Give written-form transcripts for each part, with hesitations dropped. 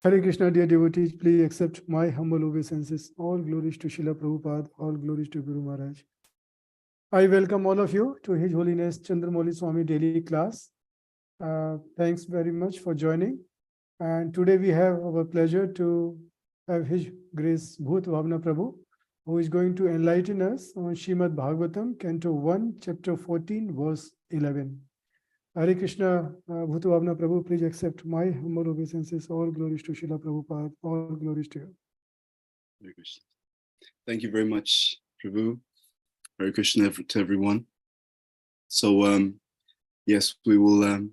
Hare Krishna, dear devotees, please accept my humble obeisances. All glories to Srila Prabhupada, all glories to Guru Maharaj. I welcome all of you to His Holiness Candramauli Swami daily class. Thanks very much for joining. And today we have our pleasure to have His Grace Bhutabhavana Prabhu, who is going to enlighten us on Srimad Bhagavatam, Canto 1, Chapter 14, Verse 11. Hare Krishna, Bhutabhavana Prabhu, please accept my humble obeisances. All glories to Srila Prabhupada, all glories to you. Hare Krishna. Thank you very much, Prabhu. Hare Krishna to everyone. So, yes, we will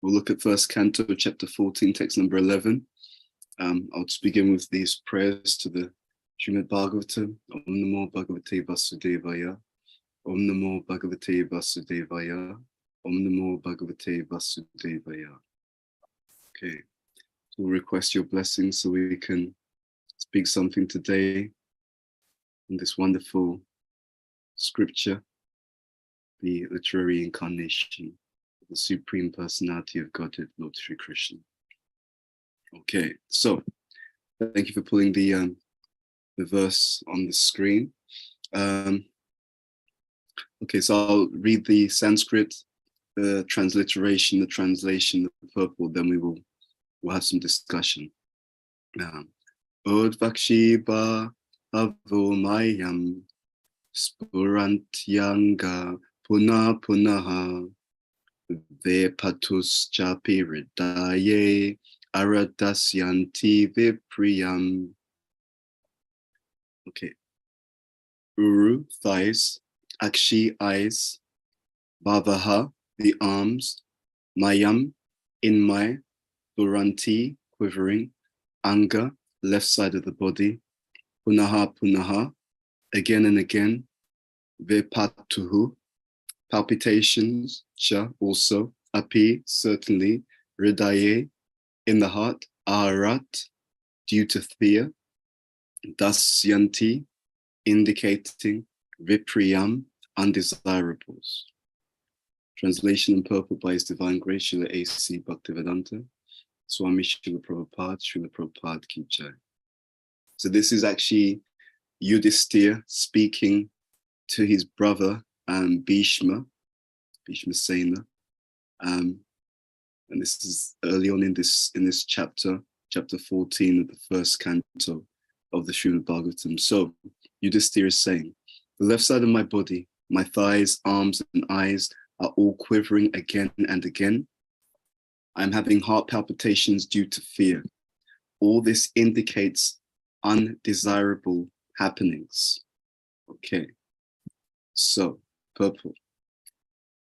we'll look at first canto, chapter 14, text number 11. I'll just begin with these prayers to the Srimad Bhagavatam. Om Namo Bhagavate Vasudevaya. Om Namo Bhagavate Vasudevaya. Om Namo Bhagavate Vasudevaya. Okay, so we'll request your blessings so we can speak something today in this wonderful scripture, the literary incarnation of the Supreme Personality of Godhead, Lord Sri Krishna. Okay, so thank you for pulling the verse on the screen. Okay, so I'll read the Sanskrit, the transliteration, the translation, the purport, then we'll have some discussion. Odvakshiba avomayam spurantyanga puna punaha vepatus chapi ridaye aradasyanti vipriyam. Okay. Uru, thighs. Akshi, eyes. Bhavaha, the arms. Mayam, in my. Buranti, quivering. Anga, left side of the body. Punaha, punaha, again and again. Vipatuhu, palpitations. Cha, also. Api, certainly. Ridaye, in the heart. Arat, due to fear. Dasyanti, indicating. Vipriyam, undesirables. Translation and purport by His Divine Grace, Srila A.C. Bhaktivedanta, Swami Srila Prabhupada Ki Jai. So this is actually Yudhisthira speaking to his brother Bhishma Sena. And this is early on in this chapter 14 of the first canto of the Srimad Bhagavatam. So Yudhisthira is saying, the left side of my body, my thighs, arms, and eyes are all quivering again and again. I'm having heart palpitations due to fear. All this indicates undesirable happenings. Okay, so purport.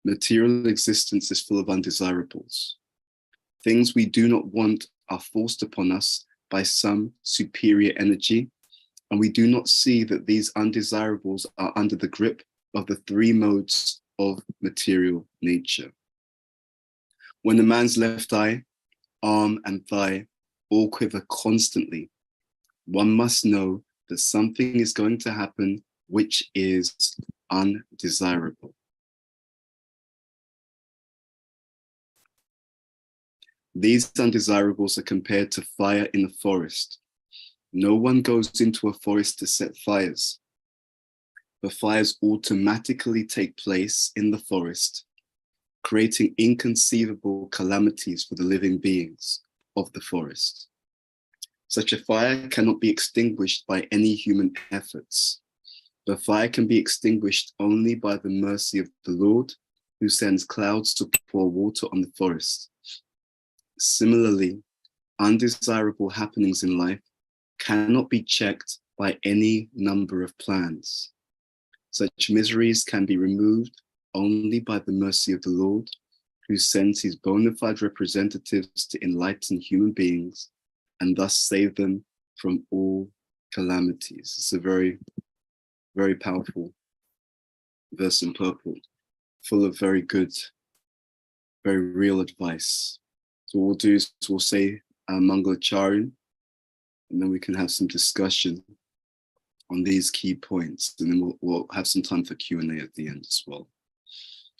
Material existence is full of undesirables. Things we do not want are forced upon us by some superior energy, and we do not see that these undesirables are under the grip of the three modes of material nature. When a man's left eye, arm, and thigh all quiver constantly, one must know that something is going to happen which is undesirable. These undesirables are compared to fire in a forest. No one goes into a forest to set fires. But fires automatically take place in the forest, creating inconceivable calamities for the living beings of the forest. Such a fire cannot be extinguished by any human efforts. The fire can be extinguished only by the mercy of the Lord, who sends clouds to pour water on the forest. Similarly, undesirable happenings in life cannot be checked by any number of plans. Such miseries can be removed only by the mercy of the Lord, who sends his bona fide representatives to enlighten human beings and thus save them from all calamities. It's a very, very powerful verse in purport, full of very good, very real advice. So what we'll do is we'll say Mangalacharan, and then we can have some discussion on these key points, and then we'll have some time for Q&A at the end as well.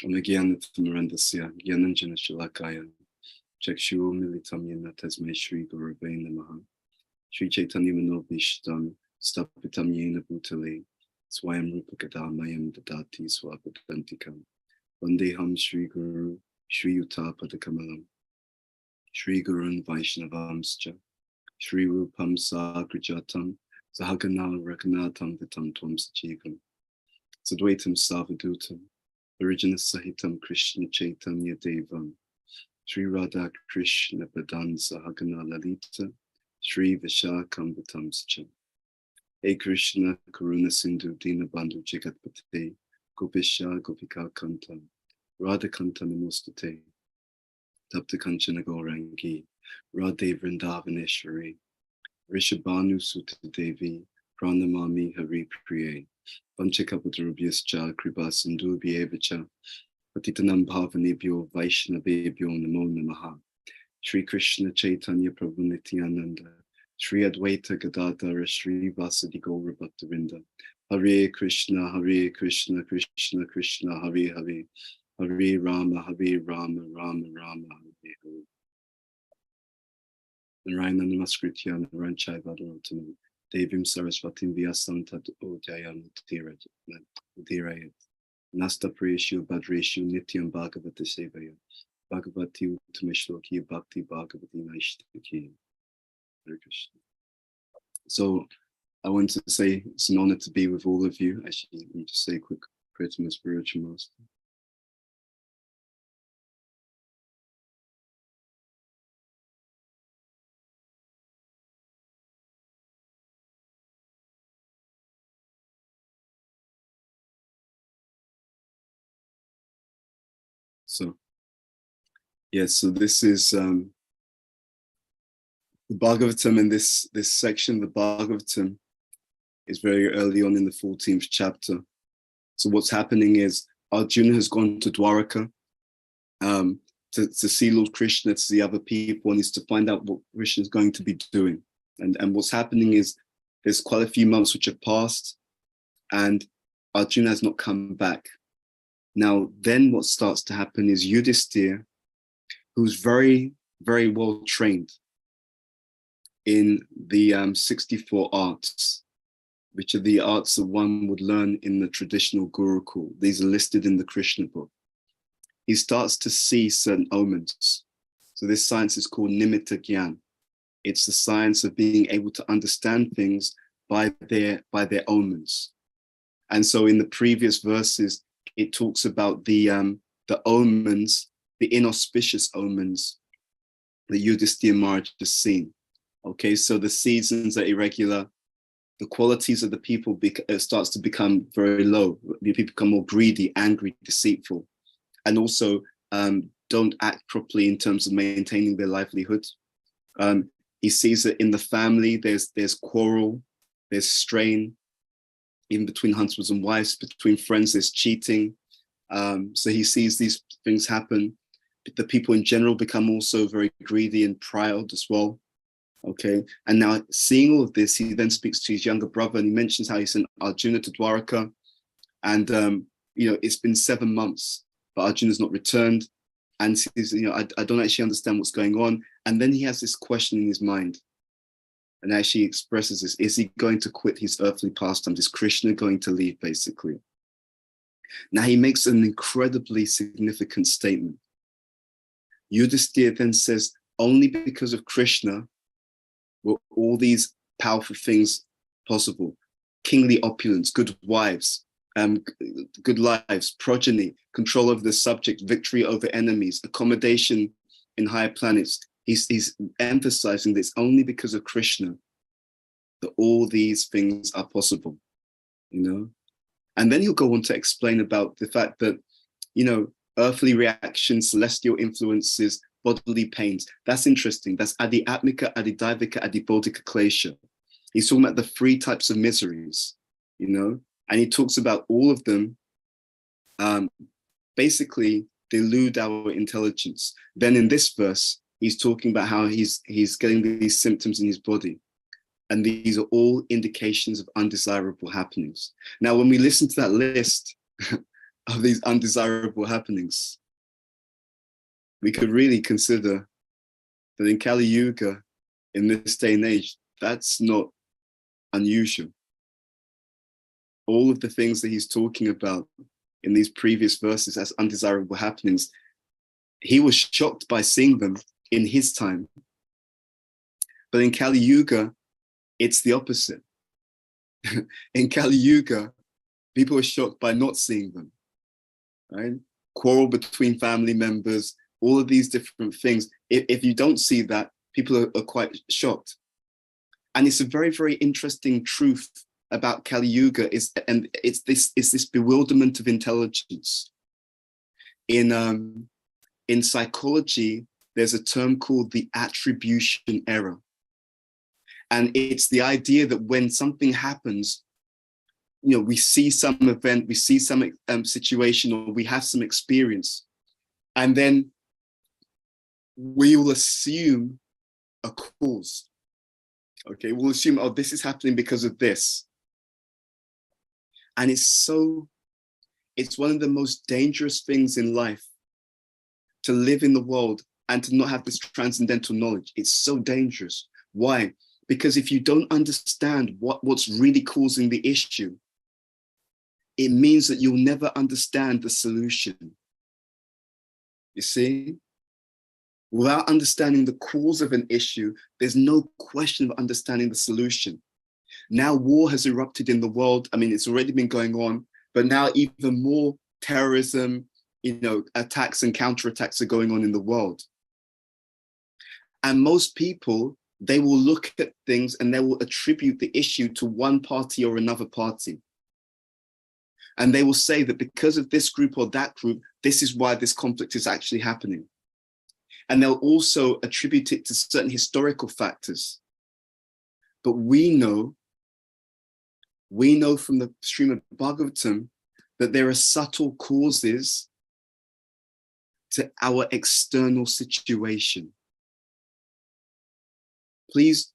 Omagyanathamarandasya Gyananjana Shalakaya Chakshu Militam Yena Tasmay Shri Gurave Namaha Sri Chaitanya Manobhishtam Stapitam Yena Bhutale Swayam Rupakadamayam Dadati Swapadantikam Vandeham Sri Guru Sri Utapadakamalam Sri Gurun Vaishnavamscha Sri Rupam Sagrajatam Sahagana Rakanatam Vitam Tvam Sajivam Sadvaitam Savadutam Origina Sahitam Krishna Chaitanya Devam Sri Radha Krishna Padan Sahagana Lalita Sri Vishakam Vitamscha Hey Krishna Karuna Sindhu Dina Bandhu Jagatpate Gopisha Gopika Kanta Radha Kanta Namustate Tapta Kanchana Gaurangi Radhe Vrindavaneshwari Rishabhanu Sutta Devi Pranamami Hari Priye Panchakapatarubhyascha Kripa Sindhu Bhyevacha Patitanam Bhavanebhyo Vaishnavebhyo Namo Namaha Sri Krishna Chaitanya Prabhu Nityananda Sri Advaita Gadadhara Sri Vasadi Gaura Bhaktavinda Hare Krishna Krishna Krishna Hare Hare Hare Rama Rama Rama Hare Hare Narayana Namaskritya Naranchai Vadarottam Devim Saraswatim Vyasam Tat Ojayam Udirayat Nasta Prayeshu Bhadreshu Nityam Bhagavata Sevaya Bhagavati Uttamashloki Bhakti Bhagavati Naishtaki. Hare Krishna. So I want to say it's an honor to be with all of you. Actually, let me just say a quick prayer to my spiritual master. So, yes, so this is the Bhagavatam in this section. The Bhagavatam is very early on in the 14th chapter. So what's happening is Arjuna has gone to Dwaraka to see Lord Krishna, to see other people, and is to find out what Krishna is going to be doing. And what's happening is there's quite a few months which have passed, and Arjuna has not come back. Now, then what starts to happen is Yudhisthira, who's very, very well trained in the 64 arts, which are the arts that one would learn in the traditional Gurukul. These are listed in the Krishna book. He starts to see certain omens. So this science is called Nimitta Gyan. It's the science of being able to understand things by their omens. And so in the previous verses, it talks about the omens, the inauspicious omens that Yudhisthira Maharaj has seen. Okay, so the seasons are irregular. The qualities of the people starts to become very low. People become more greedy, angry, deceitful, and also don't act properly in terms of maintaining their livelihood. He sees that in the family, there's quarrel, there's strain, even between husbands and wives, between friends, there's cheating. So he sees these things happen. The people in general become also very greedy and proud as well. Okay, and now seeing all of this, he then speaks to his younger brother, and he mentions how he sent Arjuna to Dwaraka, and it's been 7 months, but Arjuna's not returned, and says, I don't actually understand what's going on. And then he has this question in his mind, and actually expresses this: is he going to quit his earthly pastimes? Is Krishna going to leave, basically? Now he makes an incredibly significant statement. Yudhisthira then says, only because of Krishna were all these powerful things possible: kingly opulence, good wives, good lives, progeny, control over the subject, victory over enemies, accommodation in higher planets. He's emphasizing that it's only because of Krishna that all these things are possible, And then he'll go on to explain about the fact that, earthly reactions, celestial influences, bodily pains. That's interesting. That's Adhyatmika, Adhidhaivika, Adhibodhika Klesha. He's talking about the 3 types of miseries, and he talks about all of them basically delude our intelligence. Then in this verse, he's talking about how he's getting these symptoms in his body. And these are all indications of undesirable happenings. Now, when we listen to that list of these undesirable happenings, we could really consider that in Kali Yuga, in this day and age, that's not unusual. All of the things that he's talking about in these previous verses as undesirable happenings, he was shocked by seeing them in his time. But in Kali Yuga, it's the opposite. In Kali Yuga, people are shocked by not seeing them, right? Quarrel between family members, all of these different things. If you don't see that, people are quite shocked. And it's a very, very interesting truth about Kali Yuga it's this bewilderment of intelligence. In psychology, there's a term called the attribution error. And it's the idea that when something happens, we see some event, we see some situation, or we have some experience, and then we will assume a cause. Okay, we'll assume, oh, this is happening because of this. And it's one of the most dangerous things in life, to live in the world and to not have this transcendental knowledge. It's so dangerous. Why? Because if you don't understand what's really causing the issue, it means that you'll never understand the solution. You see? Without understanding the cause of an issue, there's no question of understanding the solution. Now war has erupted in the world. I mean, it's already been going on, but now even more terrorism, attacks and counterattacks are going on in the world. And most people, they will look at things and they will attribute the issue to one party or another party. And they will say that because of this group or that group, this is why this conflict is actually happening. And they'll also attribute it to certain historical factors. But we know from the Srimad Bhagavatam that there are subtle causes to our external situation. Please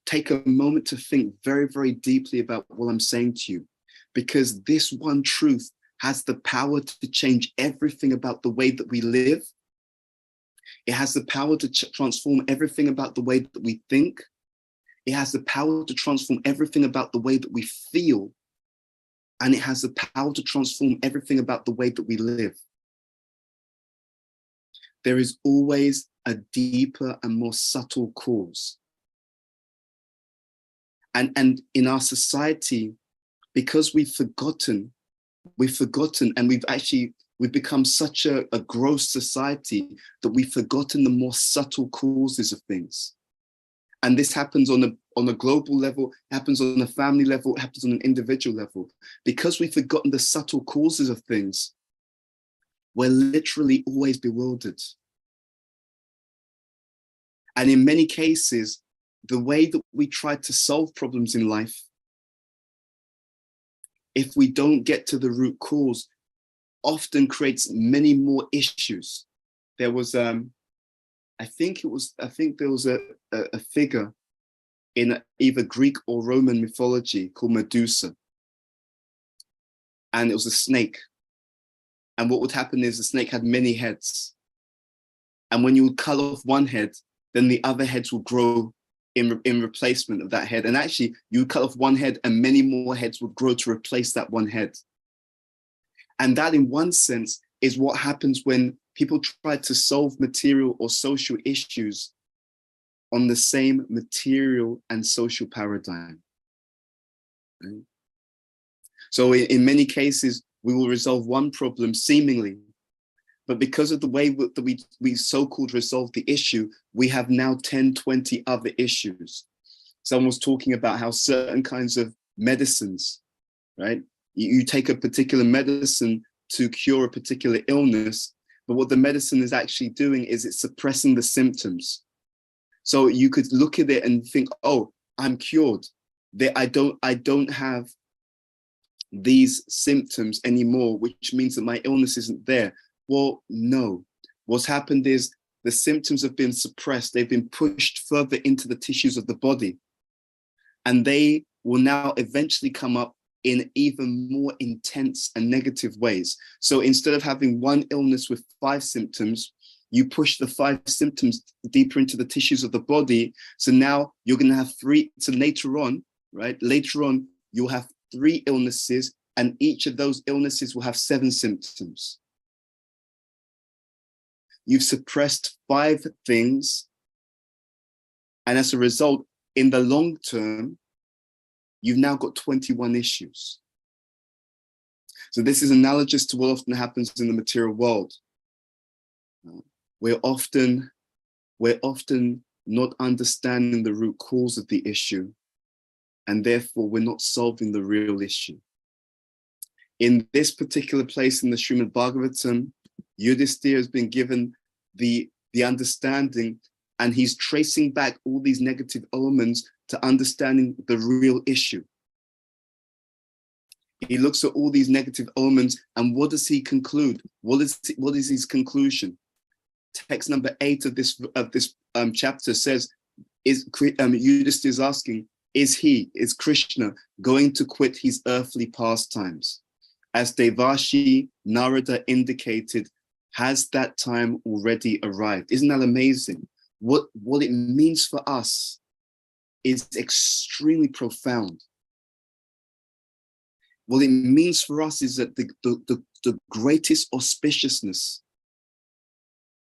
take a moment to think very, very deeply about what I'm saying to you, because this one truth has the power to change everything about the way that we live. It has the power to transform everything about the way that we think. It has the power to transform everything about the way that we feel. And it has the power to transform everything about the way that we live. There is always a deeper and more subtle cause. And in our society, because we've forgotten, and we've become such a gross society that we've forgotten the more subtle causes of things. And this happens on a global level, happens on a family level, happens on an individual level. Because we've forgotten the subtle causes of things, we're literally always bewildered. And in many cases, the way that we try to solve problems in life, if we don't get to the root cause, often creates many more issues. There was, I think there was a figure in either Greek or Roman mythology called Medusa. And it was a snake. And what would happen is the snake had many heads. And when you would cut off one head, then the other heads will grow in replacement of that head. And actually, you would cut off one head and many more heads would grow to replace that one head. And that, in one sense, is what happens when people try to solve material or social issues on the same material and social paradigm. Right? So in many cases, we will resolve one problem seemingly, but because of the way that we so-called resolve the issue, we have now 10, 20 other issues. Someone was talking about how certain kinds of medicines, right? You take a particular medicine to cure a particular illness, but what the medicine is actually doing is it's suppressing the symptoms. So you could look at it and think, oh, I'm cured. I don't have these symptoms anymore, which means that my illness isn't there. Well, no. What's happened is the symptoms have been suppressed. They've been pushed further into the tissues of the body. And they will now eventually come up in even more intense and negative ways. So instead of having one illness with 5 symptoms, you push the 5 symptoms deeper into the tissues of the body. So now you're going to have 3. So later on, right? Later on, you'll have 3 illnesses, and each of those illnesses will have 7 symptoms. You've suppressed 5 things. And as a result, in the long term, you've now got 21 issues. So this is analogous to what often happens in the material world. We're often not understanding the root cause of the issue, and therefore we're not solving the real issue. In this particular place in the Srimad Bhagavatam, Yudhisthira has been given the understanding, and he's tracing back all these negative elements to understanding the real issue. He looks at all these negative elements, and what does he conclude? What is his conclusion? Text number 8 of this chapter says, Yudhisthira is asking, is Krishna going to quit his earthly pastimes? As Devashi Narada indicated, has that time already arrived? Isn't that amazing? What it means for us is extremely profound. What it means for us is that the greatest auspiciousness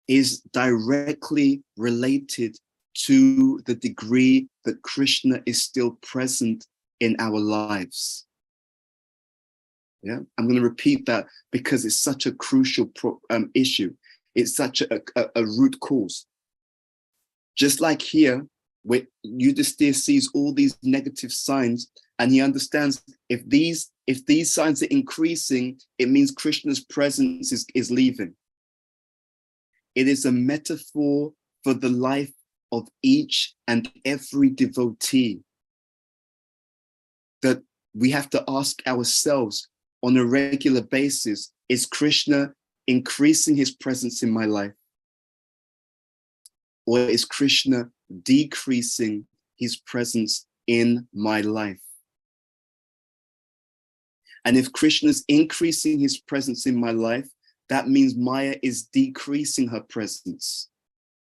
is directly related to the degree that Krishna is still present in our lives. Yeah, I'm going to repeat that because it's such a crucial issue. It's such a root cause. Just like here, where Yudhisthira sees all these negative signs, and he understands if these signs are increasing, it means Krishna's presence is leaving. It is a metaphor for the life of each and every devotee that we have to ask ourselves on a regular basis, is Krishna increasing his presence in my life? Or is Krishna decreasing his presence in my life? And if Krishna is increasing his presence in my life, that means Maya is decreasing her presence.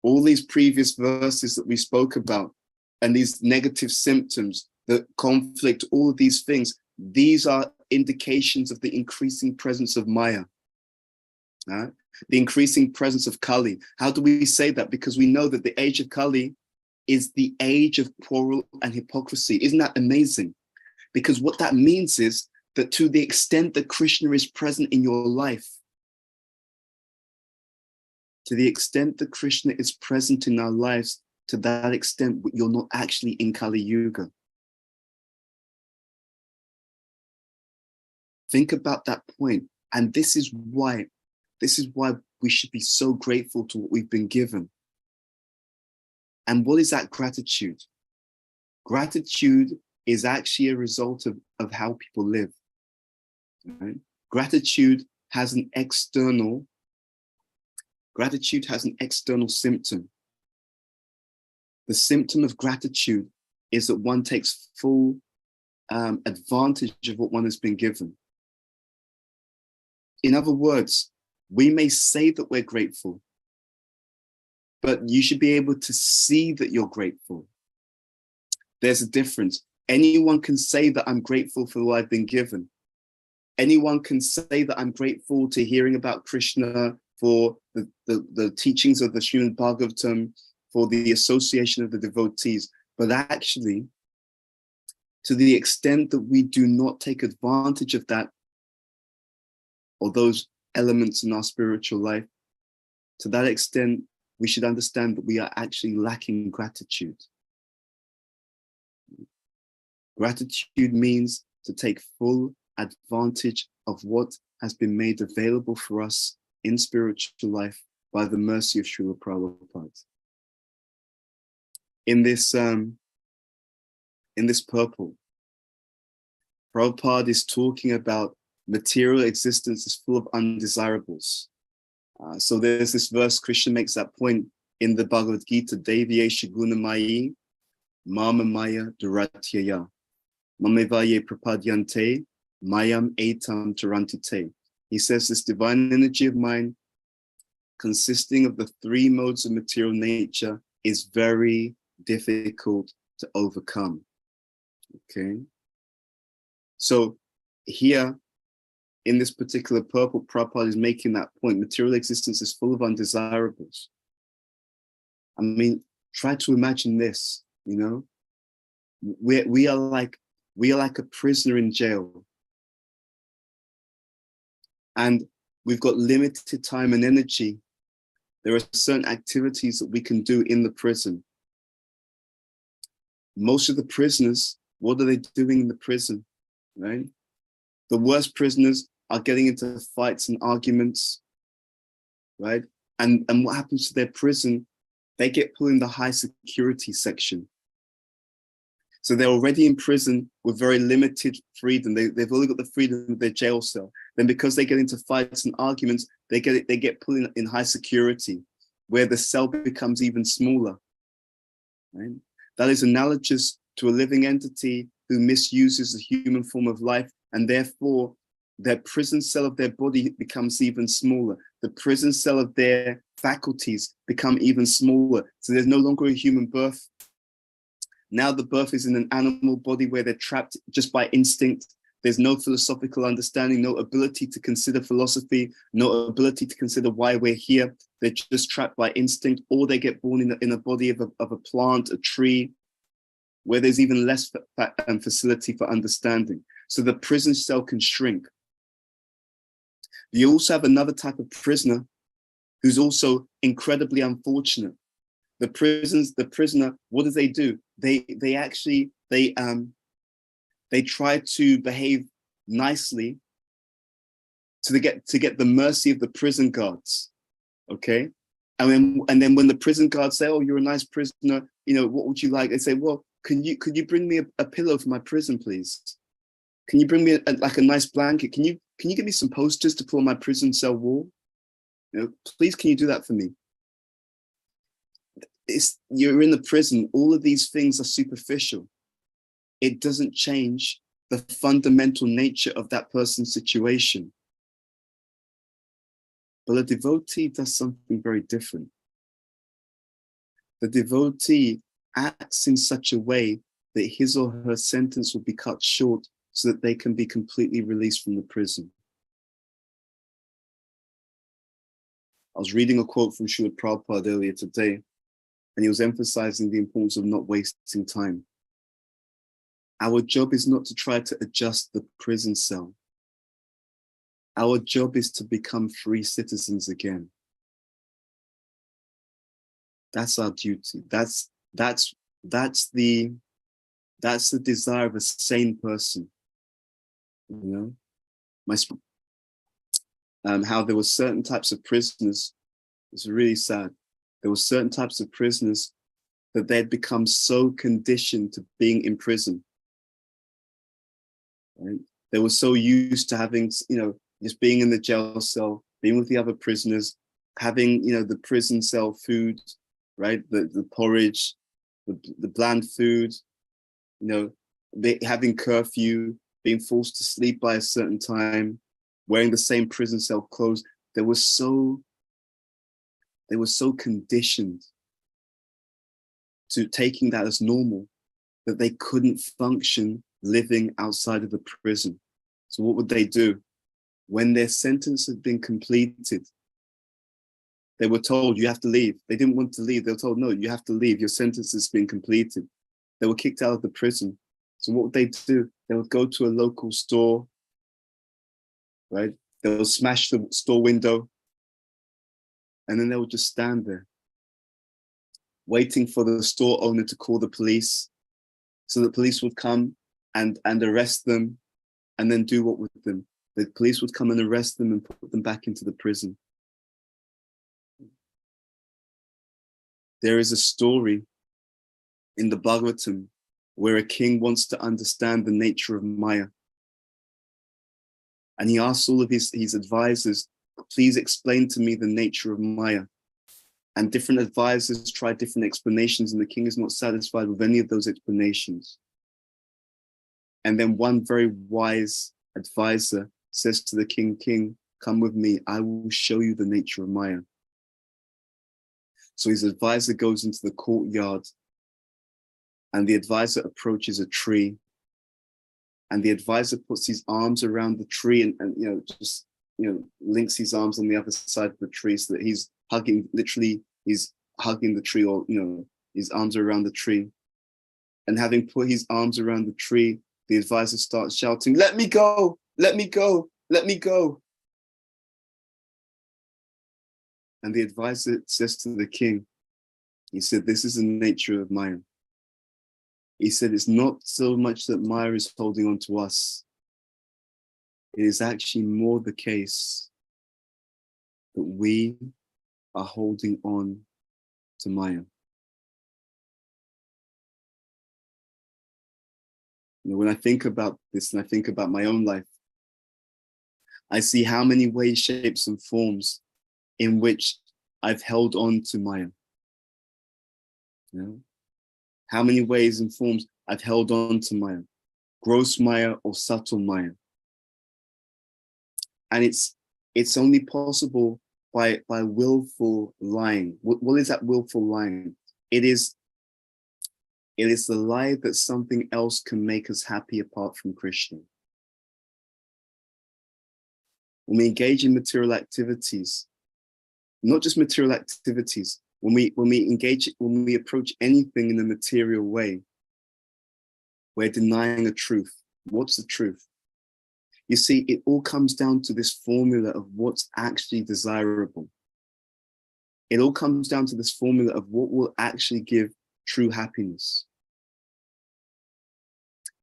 All these previous verses that we spoke about, and these negative symptoms, the conflict, all of these things, these are indications of the increasing presence of Maya, the increasing presence of Kali. How do we say that? Because we know that the age of Kali is the age of quarrel and hypocrisy. Isn't that amazing? Because what that means is that to the extent that Krishna is present in your life, to the extent that Krishna is present in our lives, to that extent, you're not actually in Kali Yuga. Think about that point. And this is why we should be so grateful to what we've been given. And what is that gratitude? Gratitude is actually a result of how people live. Right? Gratitude has an external symptom. The symptom of gratitude is that one takes full advantage of what one has been given. In other words, we may say that we're grateful, but you should be able to see that you're grateful. There's a difference. Anyone can say that I'm grateful for what I've been given. Anyone can say that I'm grateful to hearing about Krishna, for the teachings of the Srimad Bhagavatam, for the association of the devotees. But actually, to the extent that we do not take advantage of that, or those elements in our spiritual life, to that extent, we should understand that we are actually lacking gratitude. Gratitude means to take full advantage of what has been made available for us in spiritual life by the mercy of Srila Prabhupada. In this purple, Prabhupada is talking about material existence is full of undesirables. So there's this verse, Krishna makes that point in the Bhagavad Gita, Devi Gunamayi, Mama Maya Duratyaya, Mamevaye Prapadyante, Mayam Etam Tarantite. He says this divine energy of mine consisting of the three modes of material nature is very difficult to overcome. Okay. So here in this particular purport, Prabhupada is making that point. Material existence is full of undesirables. I mean, try to imagine this, you know, we are like a prisoner in jail. And we've got limited time and energy. There are certain activities that we can do in the prison. Most of the prisoners, what are they doing in the prison, right? The worst prisoners are getting into fights and arguments, right? And what happens to their prison? They get put in the high security section. So they're already in prison with very limited freedom. They've only got the freedom of their jail cell. Then because they get into fights and arguments, they get put in high security, where the cell becomes even smaller, right? That is analogous to a living entity who misuses the human form of life, and therefore their prison cell of their body becomes even smaller. The prison cell of their faculties become even smaller. So there's no longer a human birth. Now the birth is in an animal body where they're trapped just by instinct. There's no philosophical understanding, no ability to consider philosophy, no ability to consider why we're here. They're just trapped by instinct, or they get born in a body of a plant, a tree, where there's even less facility for understanding. So the prison cell can shrink. You also have another type of prisoner who's also incredibly unfortunate. The prisoner, what do? They try to behave nicely to get the mercy of the prison guards, okay? And then when the prison guards say, "Oh, you're a nice prisoner, you know, what would you like?" They say, "Well, could you bring me a pillow for my prison, please? Can you bring me like a nice blanket? Can you give me some posters to put on my prison cell wall? You know, please, can you do that for me?" You're in the prison. All of these things are superficial. It doesn't change the fundamental nature of that person's situation. But a devotee does something very different. The devotee acts in such a way that his or her sentence will be cut short so that they can be completely released from the prison. I was reading a quote from Srila Prabhupada earlier today, and he was emphasizing the importance of not wasting time. Our job is not to try to adjust the prison cell. Our job is to become free citizens again. That's our duty. That's the desire of a sane person. You know, how there were certain types of prisoners. It's really sad. There were certain types of prisoners that they'd become so conditioned to being in prison. Right? They were so used to having, you know, just being in the jail cell, being with the other prisoners, having, you know, the prison cell food, right? The porridge, the bland food, you know, having curfew, being forced to sleep by a certain time, wearing the same prison cell clothes. They were so conditioned to taking that as normal that they couldn't function living outside of the prison. So what would they do? When their sentence had been completed, they were told, "You have to leave." They didn't want to leave. They were told, "No, you have to leave. Your sentence has been completed." They were kicked out of the prison. So what would they do? They would go to a local store, right? They would smash the store window, and then they would just stand there, waiting for the store owner to call the police, so the police would come and arrest them, and then do what with them? The police would come and arrest them and put them back into the prison. There is a story in the Bhagavatam where a king wants to understand the nature of Maya. And he asks all of his advisors, "Please explain to me the nature of Maya." And different advisors try different explanations, and the king is not satisfied with any of those explanations. And then one very wise advisor says to the king, "King, come with me. I will show you the nature of Maya." So his advisor goes into the courtyard, and the advisor approaches a tree, and the advisor puts his arms around the tree and just links his arms on the other side of the tree so that he's hugging, literally he's hugging the tree, or his arms are around the tree. And having put his arms around the tree, the advisor starts shouting, "Let me go, let me go, let me go." And the advisor says to the king, he said, "This is the nature of Maya." He said, "It's not so much that Maya is holding on to us. It is actually more the case that we are holding on to Maya." When I think about this and I think about my own life, I see how many ways, shapes, and forms in which I've held on to Maya. How many ways and forms I've held on to Maya, gross Maya or subtle Maya. And it's only possible by willful lying. What is that willful lying? It is the lie that something else can make us happy apart from Krishna. When we engage in material activities, not just material activities, when we approach anything in a material way, we're denying a truth. What's the truth? You see, it all comes down to this formula of what's actually desirable. It all comes down to this formula of what will actually give true happiness.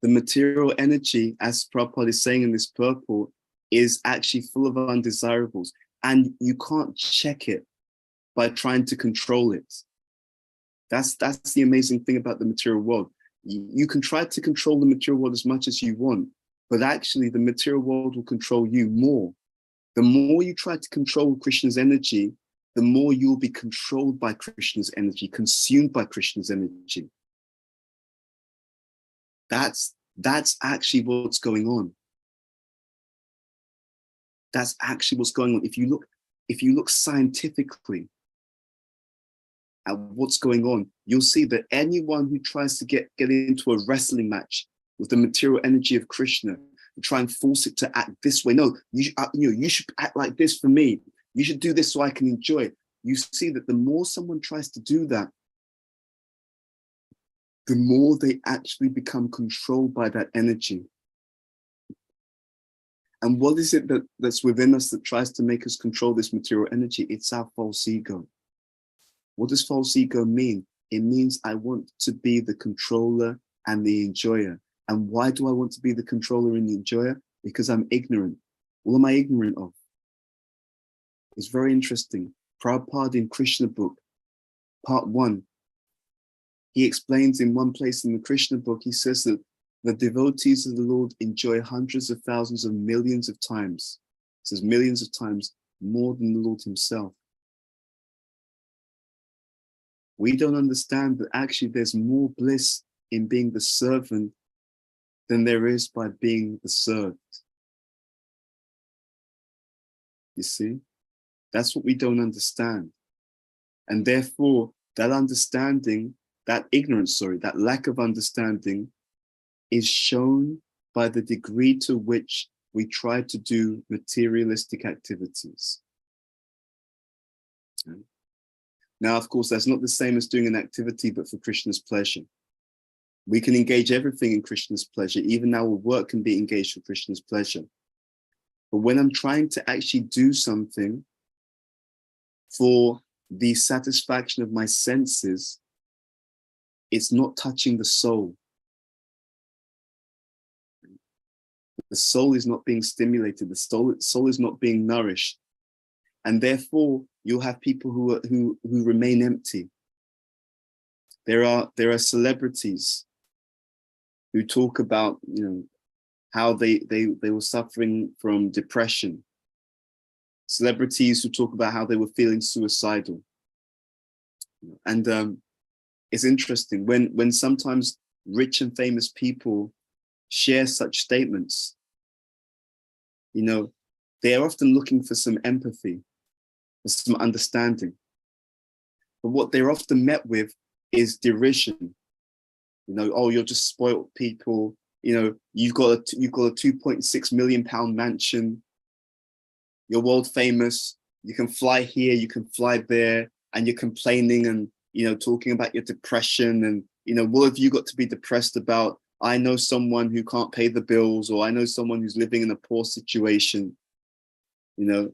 The material energy, as Prabhupada is saying in this purport, is actually full of undesirables, and you can't check it by trying to control it. That's the amazing thing about the material world. You can try to control the material world as much as you want, but actually the material world will control you more. The more you try to control Krishna's energy, the more you'll be controlled by Krishna's energy, consumed by Krishna's energy. That's actually what's going on. That's actually what's going on. If you look scientifically at what's going on, you'll see that anyone who tries to get into a wrestling match with the material energy of Krishna and try and force it to act this way. No, you should act like this for me. You should do this so I can enjoy it. You see that the more someone tries to do that, the more they actually become controlled by that energy. And what is it that's within us that tries to make us control this material energy? It's our false ego. What does false ego mean? It means I want to be the controller and the enjoyer. And why do I want to be the controller and the enjoyer? Because I'm ignorant. What am I ignorant of? It's very interesting. Prabhupada in Krishna book, part 1, he explains in one place in the Krishna book, he says that the devotees of the Lord enjoy hundreds of thousands of millions of times. He says millions of times more than the Lord himself. We don't understand that actually there's more bliss in being the servant than there is by being the served. You see? That's what we don't understand. And therefore, that understanding, that ignorance, that lack of understanding is shown by the degree to which we try to do materialistic activities. Okay. Now, of course, that's not the same as doing an activity, but for Krishna's pleasure. We can engage everything in Krishna's pleasure. Even our work can be engaged for Krishna's pleasure. But when I'm trying to actually do something for the satisfaction of my senses, it's not touching the soul. The soul is not being stimulated. The soul is not being nourished. And therefore, you'll have people who remain empty. There are celebrities who talk about, how they were suffering from depression. Celebrities who talk about how they were feeling suicidal. And it's interesting when sometimes rich and famous people share such statements, they are often looking for some empathy, for some understanding. But what they're often met with is derision. You know, oh, you're just spoiled people. You know, you've got a 2.6 million pound mansion. You're world famous. You can fly here, you can fly there, and you're complaining and, you know, talking about your depression and, you know, what have you got to be depressed about? I know someone who can't pay the bills, or I know someone who's living in a poor situation, you know,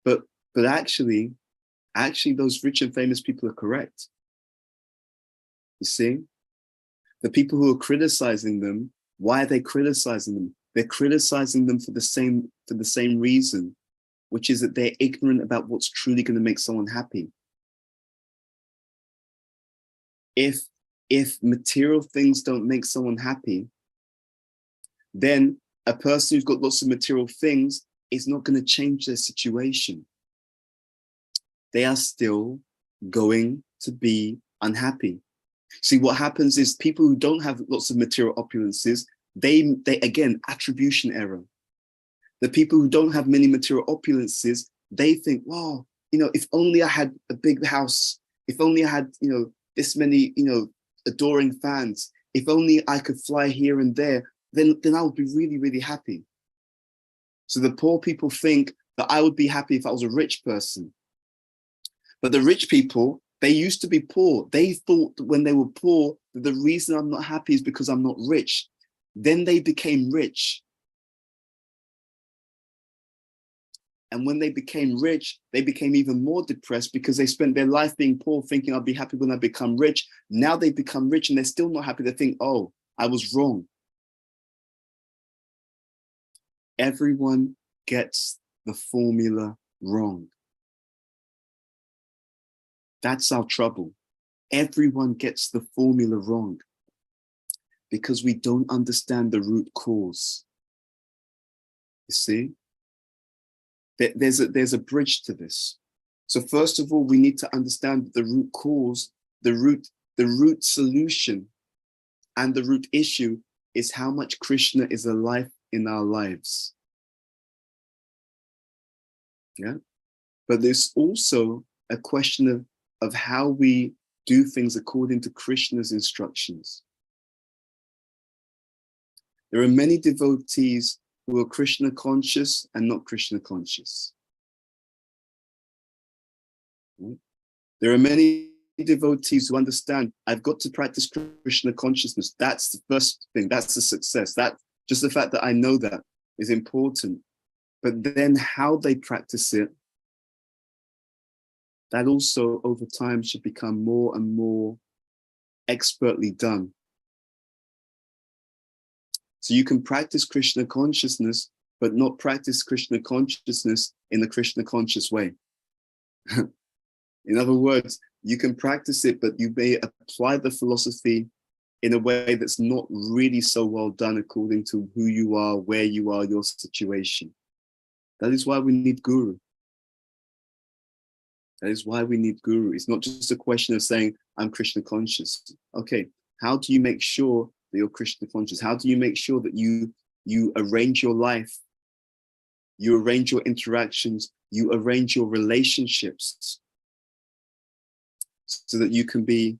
but actually those rich and famous people are correct. You see, the people who are criticizing them, why are they criticizing them? They're criticizing them for the same reason, which is that they're ignorant about what's truly going to make someone happy. If material things don't make someone happy, then a person who's got lots of material things is not going to change their situation. They are still going to be unhappy. See, what happens is people who don't have lots of material opulences, they again, attribution error. The people who don't have many material opulences, they think, wow, you know, if only I had a big house, if only I had, you know, this many, you know, adoring fans, if only I could fly here and there, then I would be really, really happy. So the poor people think that I would be happy if I was a rich person. But the rich people, they used to be poor. They thought that when they were poor, that the reason I'm not happy is because I'm not rich. Then they became rich. And when they became rich, they became even more depressed because they spent their life being poor, thinking I'll be happy when I become rich. Now they become rich and they're still not happy. They think, oh, I was wrong. Everyone gets the formula wrong. That's our trouble. Everyone gets the formula wrong because we don't understand the root cause. You see? There's a bridge to this. So first of all, we need to understand the root cause, the root solution, and the root issue is how much Krishna is alive in our lives. Yeah, but there's also a question of how we do things according to Krishna's instructions. There are many devotees who are Krishna conscious and not Krishna conscious. There are many devotees who understand I've got to practice Krishna consciousness. That's the first thing. That's the success. That just the fact that I know that is important. But then how they practice it, that also over time should become more and more expertly done. So you can practice Krishna consciousness, but not practice Krishna consciousness in the Krishna conscious way. In other words, you can practice it, but you may apply the philosophy in a way that's not really so well done according to who you are, where you are, your situation. That is why we need guru. That is why we need guru. It's not just a question of saying, I'm Krishna conscious. Okay, how do you make sure that you're Krishna conscious? How do you make sure that you arrange your life, you arrange your interactions, you arrange your relationships so that you can be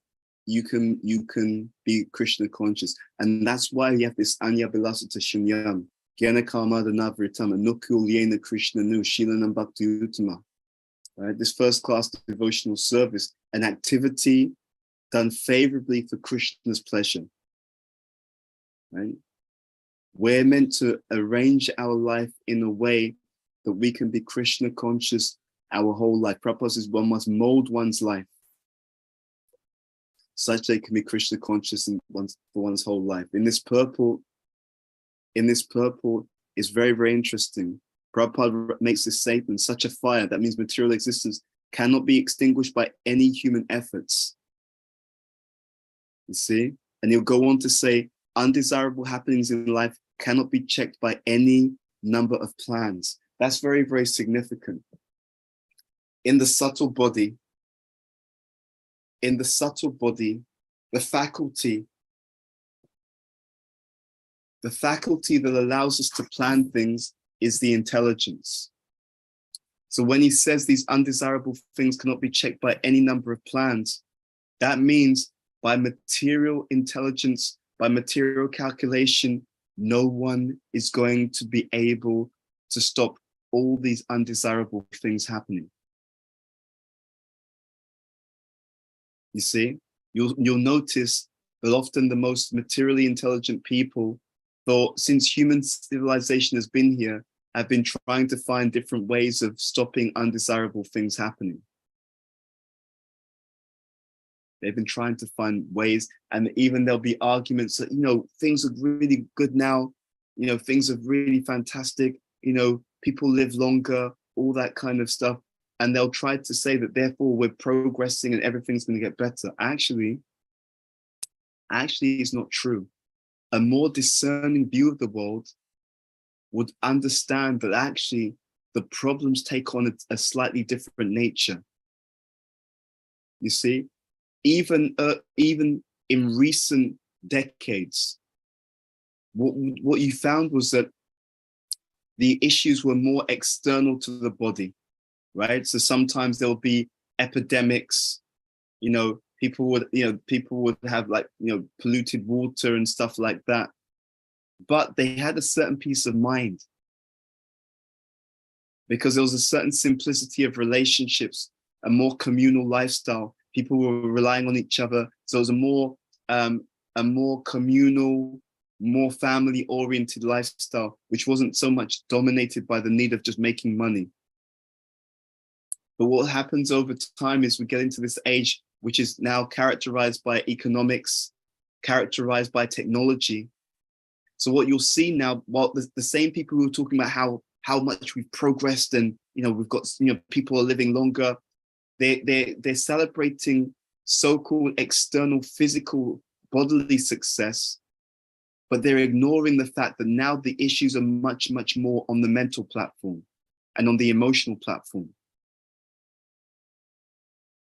Krishna conscious? And that's why you have this Anya Bilasata Shunyam, Gyana Karma Navritama, Nukul Yena Krishna Nu, Shilanam Bhakti Uttama. Right? This first class devotional service, an activity done favorably for Krishna's pleasure. Right? We're meant to arrange our life in a way that we can be Krishna conscious our whole life. Prabhupada says one must mold one's life such that it can be Krishna conscious for one's whole life. In this purport is very, very interesting. Prabhupada makes this statement, such a fire, that means material existence, cannot be extinguished by any human efforts. You see? And he'll go on to say, undesirable happenings in life cannot be checked by any number of plans. That's very, very significant. In the subtle body, the faculty that allows us to plan things is the intelligence. So when he says these undesirable things cannot be checked by any number of plans, that means by material intelligence, by material calculation, no one is going to be able to stop all these undesirable things happening. You see, you'll notice that often the most materially intelligent people, thought since human civilization has been here, have been trying to find different ways of stopping undesirable things happening. They've been trying to find ways, and even there'll be arguments that, things are really good now, things are really fantastic, people live longer, all that kind of stuff. And they'll try to say that therefore we're progressing and everything's going to get better. Actually, it's not true. A more discerning view of the world would understand that actually the problems take on a slightly different nature. You see, even in recent decades, what you found was that the issues were more external to the body, right? So sometimes there'll be epidemics, people would have polluted water and stuff like that. But they had a certain peace of mind because there was a certain simplicity of relationships, a more communal lifestyle. People were relying on each other. So it was a more communal, more family-oriented lifestyle, which wasn't so much dominated by the need of just making money. But what happens over time is we get into this age, which is now characterized by economics, characterized by technology. So what you'll see now, while the same people who are talking about how much we've progressed and we've got people are living longer, they're celebrating so-called external physical bodily success, but they're ignoring the fact that now the issues are much, much more on the mental platform and on the emotional platform.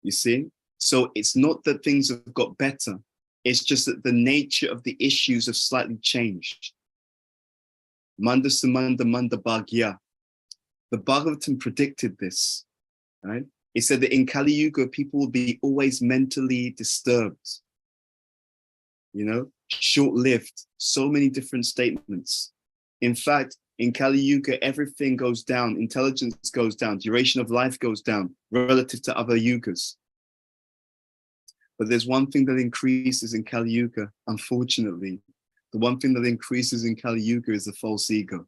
You see? So it's not that things have got better. It's just that the nature of the issues have slightly changed. Manda Sumanda Manda Bhagya. The Bhagavatam predicted this, right? It said that in Kali Yuga, people will be always mentally disturbed, short-lived, so many different statements. In fact, in Kali Yuga, everything goes down, intelligence goes down, duration of life goes down relative to other yugas. But there's one thing that increases in Kali Yuga, unfortunately. The one thing that increases in Kali Yuga is the false ego.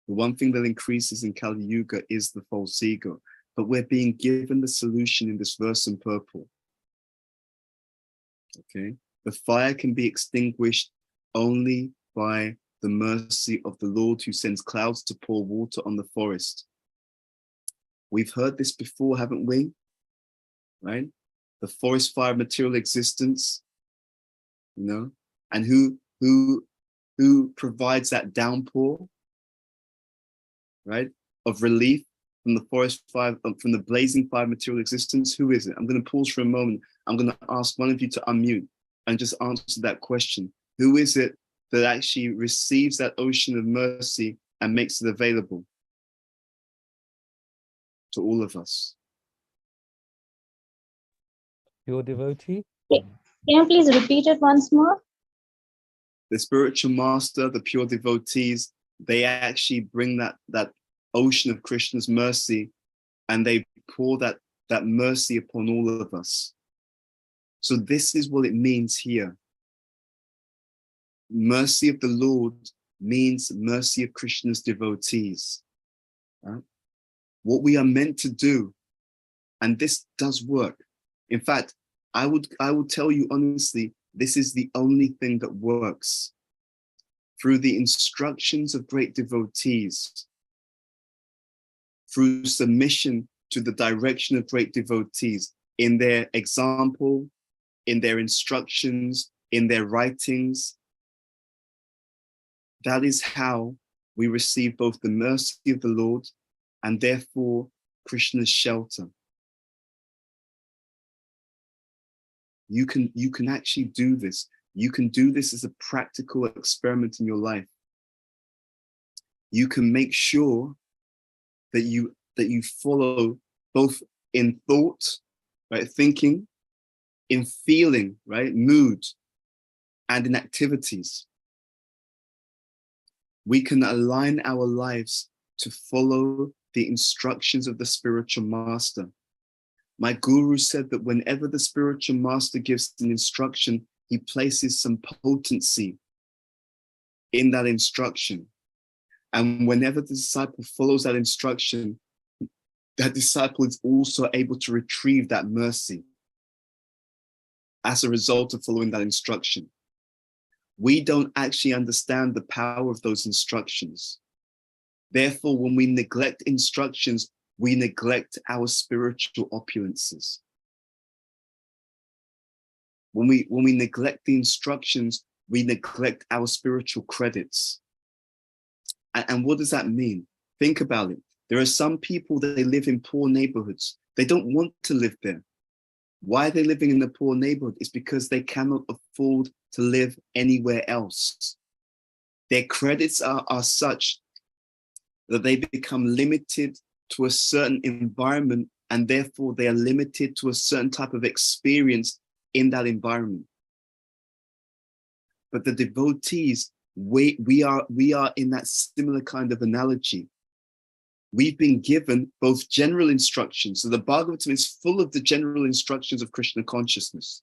The one thing that increases in Kali Yuga is the false ego. But we're being given the solution in this verse in purple. Okay? The fire can be extinguished only by the mercy of the Lord who sends clouds to pour water on the forest. We've heard this before, haven't we? Right? The forest fire, material existence, and who provides that downpour, right, of relief from the forest fire, from the blazing fire, material existence? Who is it? I'm going to pause for a moment. I'm going to ask one of you to unmute and just answer that question. Who is it that actually receives that ocean of mercy and makes it available to all of us? Pure devotee. Can you please repeat it once more? The spiritual master, the pure devotees, they actually bring that ocean of Krishna's mercy, and they pour that mercy upon all of us. So this is what it means here. Mercy of the Lord means mercy of Krishna's devotees. Right? What we are meant to do, and this does work. In fact, I would tell you honestly, this is the only thing that works. Through the instructions of great devotees, through submission to the direction of great devotees, in their example, in their instructions, in their writings, that is how we receive both the mercy of the Lord and therefore Krishna's shelter. You can actually do this. You can do this as a practical experiment in your life. you can make sure that you follow both in thought, right, thinking, in feeling, right, mood, and in activities. We can align our lives to follow the instructions of the spiritual master. My guru said that whenever the spiritual master gives an instruction, he places some potency in that instruction. And whenever the disciple follows that instruction, that disciple is also able to retrieve that mercy as a result of following that instruction. We don't actually understand the power of those instructions. Therefore, when we neglect instructions, we neglect our spiritual opulences. When we neglect the instructions, we neglect our spiritual credits. And what does that mean? Think about it. There are some people that they live in poor neighborhoods. They don't want to live there. Why are they living in the poor neighborhood? It's because they cannot afford to live anywhere else. Their credits are such that they become limited to a certain environment, and therefore they are limited to a certain type of experience in that environment. But the devotees, we are in that similar kind of analogy. We've been given both general instructions. So the Bhagavatam is full of the general instructions of Krishna consciousness.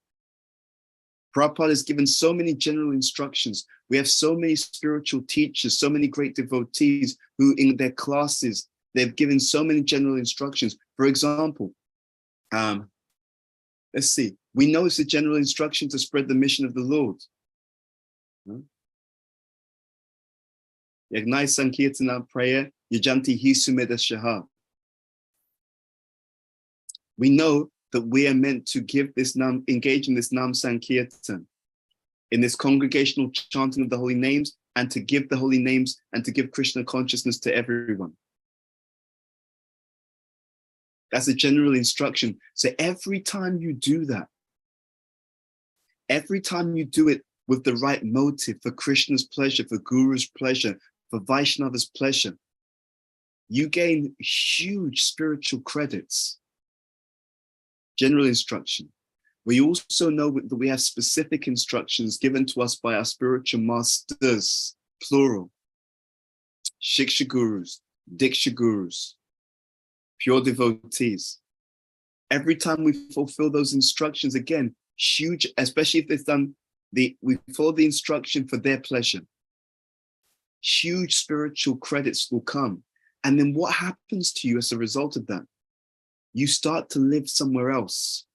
Prabhupada has given so many general instructions. We have so many spiritual teachers, so many great devotees who in their classes, they've given so many general instructions. For example, let's see, we know it's a general instruction to spread the mission of the Lord. Yagnai Sankirtana prayer, Yajanti Hisumeda Shaha. We know that we are meant to give this Nam, engage in this Nam Sankirtan, in this congregational chanting of the holy names, and to give the holy names and to give Krishna consciousness to everyone. That's a general instruction. So every time you do that, every time you do it with the right motive for Krishna's pleasure, for Guru's pleasure, for Vaishnava's pleasure, you gain huge spiritual credits. General instruction. We also know that we have specific instructions given to us by our spiritual masters, plural. Shiksha gurus, Diksha gurus, pure devotees. Every time we fulfill those instructions, again, huge, especially if it's done, we follow the instruction for their pleasure. Huge spiritual credits will come. And then what happens to you as a result of that? You start to live somewhere else.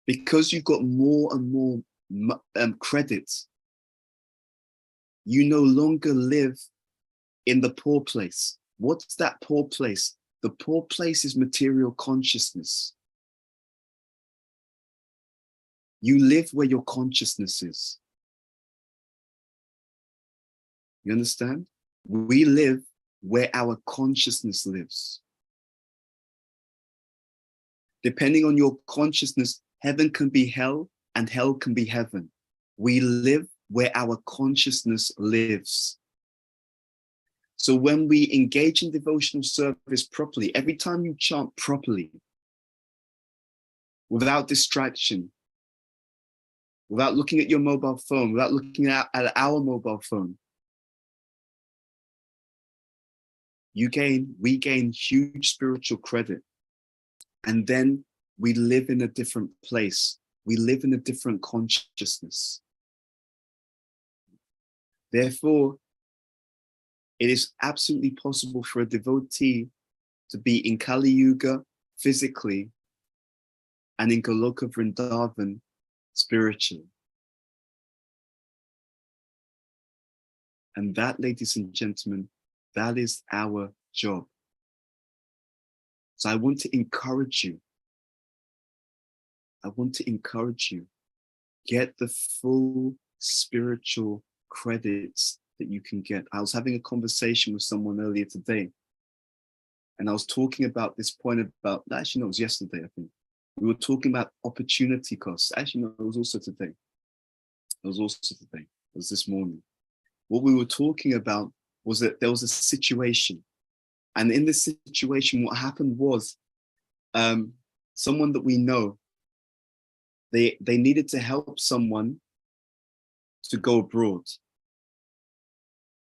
Because you've got more and more credits, you no longer live in the poor place. What's that poor place? The poor place is material consciousness. You live where your consciousness is. You understand? We live where our consciousness lives. Depending on your consciousness, heaven can be hell and hell can be heaven. We live where our consciousness lives. So when we engage in devotional service properly, every time you chant properly, without distraction, without looking at your mobile phone, without looking at our mobile phone, we gain huge spiritual credit. And then we live in a different place. We live in a different consciousness. Therefore, it is absolutely possible for a devotee to be in Kali Yuga physically and in Goloka Vrindavan spiritually. And that, ladies and gentlemen, that is our job. So I want to encourage you. Get the full spiritual credits that you can get. I was having a conversation with someone earlier today, and I was talking about this point about, actually no, it was yesterday, I think. We were talking about opportunity costs. Actually, no, it was also today. It was this morning. What we were talking about was that there was a situation. And in this situation, what happened was someone that we know, they needed to help someone to go abroad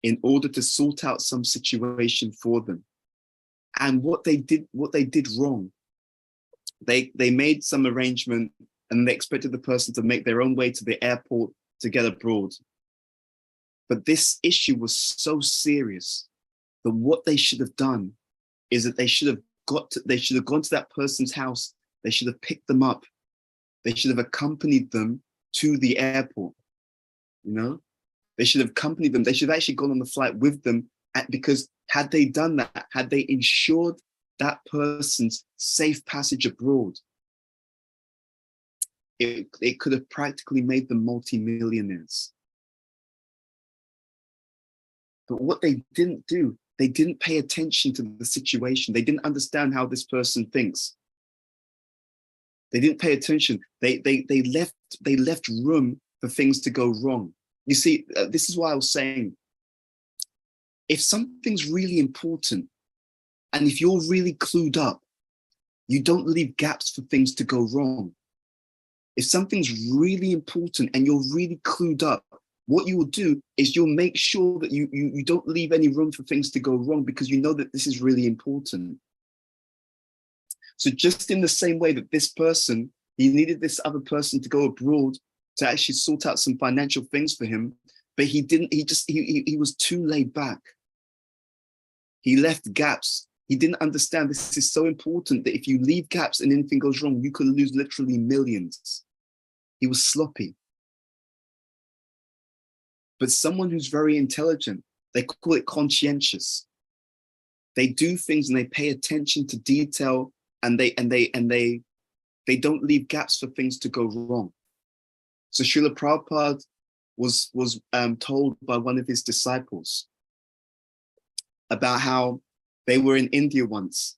in order to sort out some situation for them. And what they did wrong, they made some arrangement and they expected the person to make their own way to the airport to get abroad. But this issue was so serious that what they should have done is that they should have gone to that person's house. They should have picked them up. They should have accompanied them to the airport. You know, they should have accompanied them. They should have actually gone on the flight with them, because had they done that, had they ensured that person's safe passage abroad, it could have practically made them multi-millionaires. But what they didn't do, they didn't pay attention to the situation. They didn't understand how this person thinks. They didn't pay attention. They left room for things to go wrong. You see, this is why I was saying, if something's really important, and if you're really clued up, you don't leave gaps for things to go wrong. If something's really important and you're really clued up, what you will do is you'll make sure that you don't leave any room for things to go wrong, because you know that this is really important. So just in the same way that this person, he needed this other person to go abroad to actually sort out some financial things for him, but he didn't, he was too laid back. He left gaps. He didn't understand this is so important that if you leave gaps and anything goes wrong, you could lose literally millions. He was sloppy. But someone who's very intelligent, they call it conscientious. They do things and they pay attention to detail, and they don't leave gaps for things to go wrong. So Srila Prabhupada was told by one of his disciples about how they were in India once,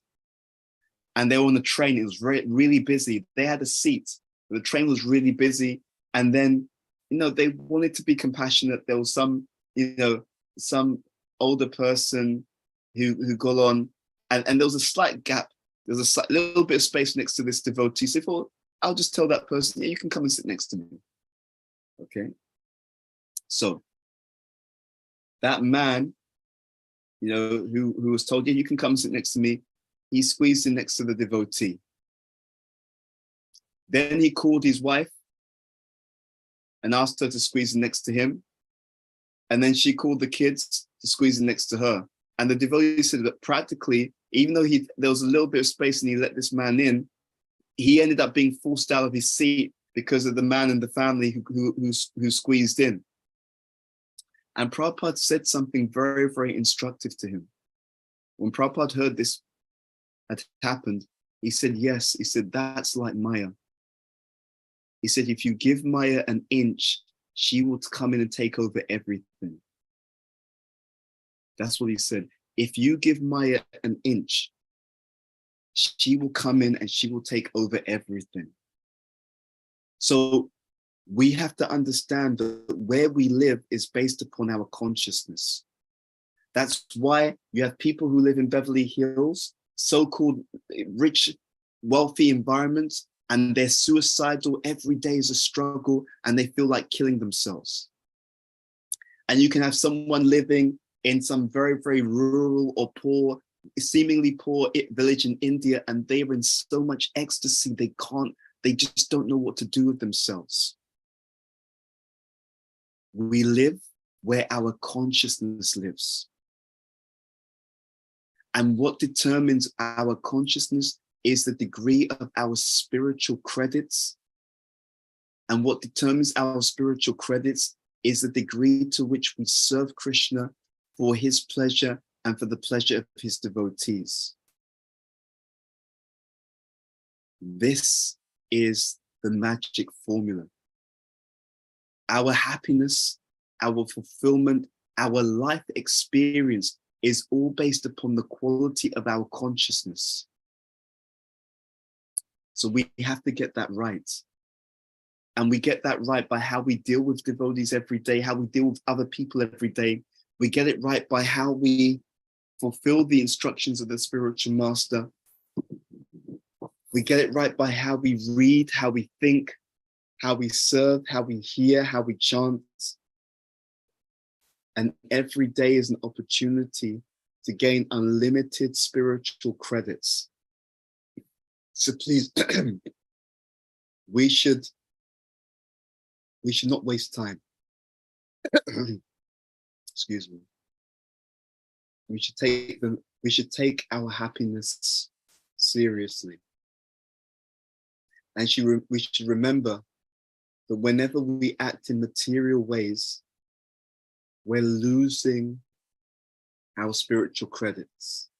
and they were on the train. It was really busy. They had a seat, but the train was really busy. And then, you know, they wanted to be compassionate. There was some, you know, some older person who got on, and there was a slight gap. There was a little bit of space next to this devotee. So I thought, I'll just tell that person, yeah, you can come and sit next to me. Okay. So that man, you know, who was told, yeah, you can come and sit next to me, he squeezed in next to the devotee. Then he called his wife and asked her to squeeze in next to him. And then she called the kids to squeeze in next to her. And the devotee said that practically, even though there was a little bit of space and he let this man in, he ended up being forced out of his seat because of the man and the family who squeezed in. And Prabhupada said something very, very instructive to him. When Prabhupada heard this had happened, he said, yes, he said, that's like Maya. He said, if you give Maya an inch, she will come in and take over everything. That's what he said. If you give Maya an inch, she will come in and she will take over everything. So we have to understand that where we live is based upon our consciousness. That's why you have people who live in Beverly Hills, so-called rich, wealthy environments, and they're suicidal. Every day is a struggle and they feel like killing themselves. And you can have someone living in some very, very rural or poor, seemingly poor village in India, and they're in so much ecstasy, they just don't know what to do with themselves. We live where our consciousness lives. And what determines our consciousness is the degree of our spiritual credits. And what determines our spiritual credits is the degree to which we serve Krishna for his pleasure and for the pleasure of his devotees. This is the magic formula. Our happiness, our fulfillment, our life experience is all based upon the quality of our consciousness. So we have to get that right. And we get that right by how we deal with devotees every day, how we deal with other people every day, We get it right by how we fulfill the instructions of the spiritual master. We get it right by how we read, how we think, how we serve, how we hear, how we chant. And every day is an opportunity to gain unlimited spiritual credits. So please, we should not waste time. Excuse me. We should take our happiness seriously. And we should remember that whenever we act in material ways, we're losing our spiritual credits,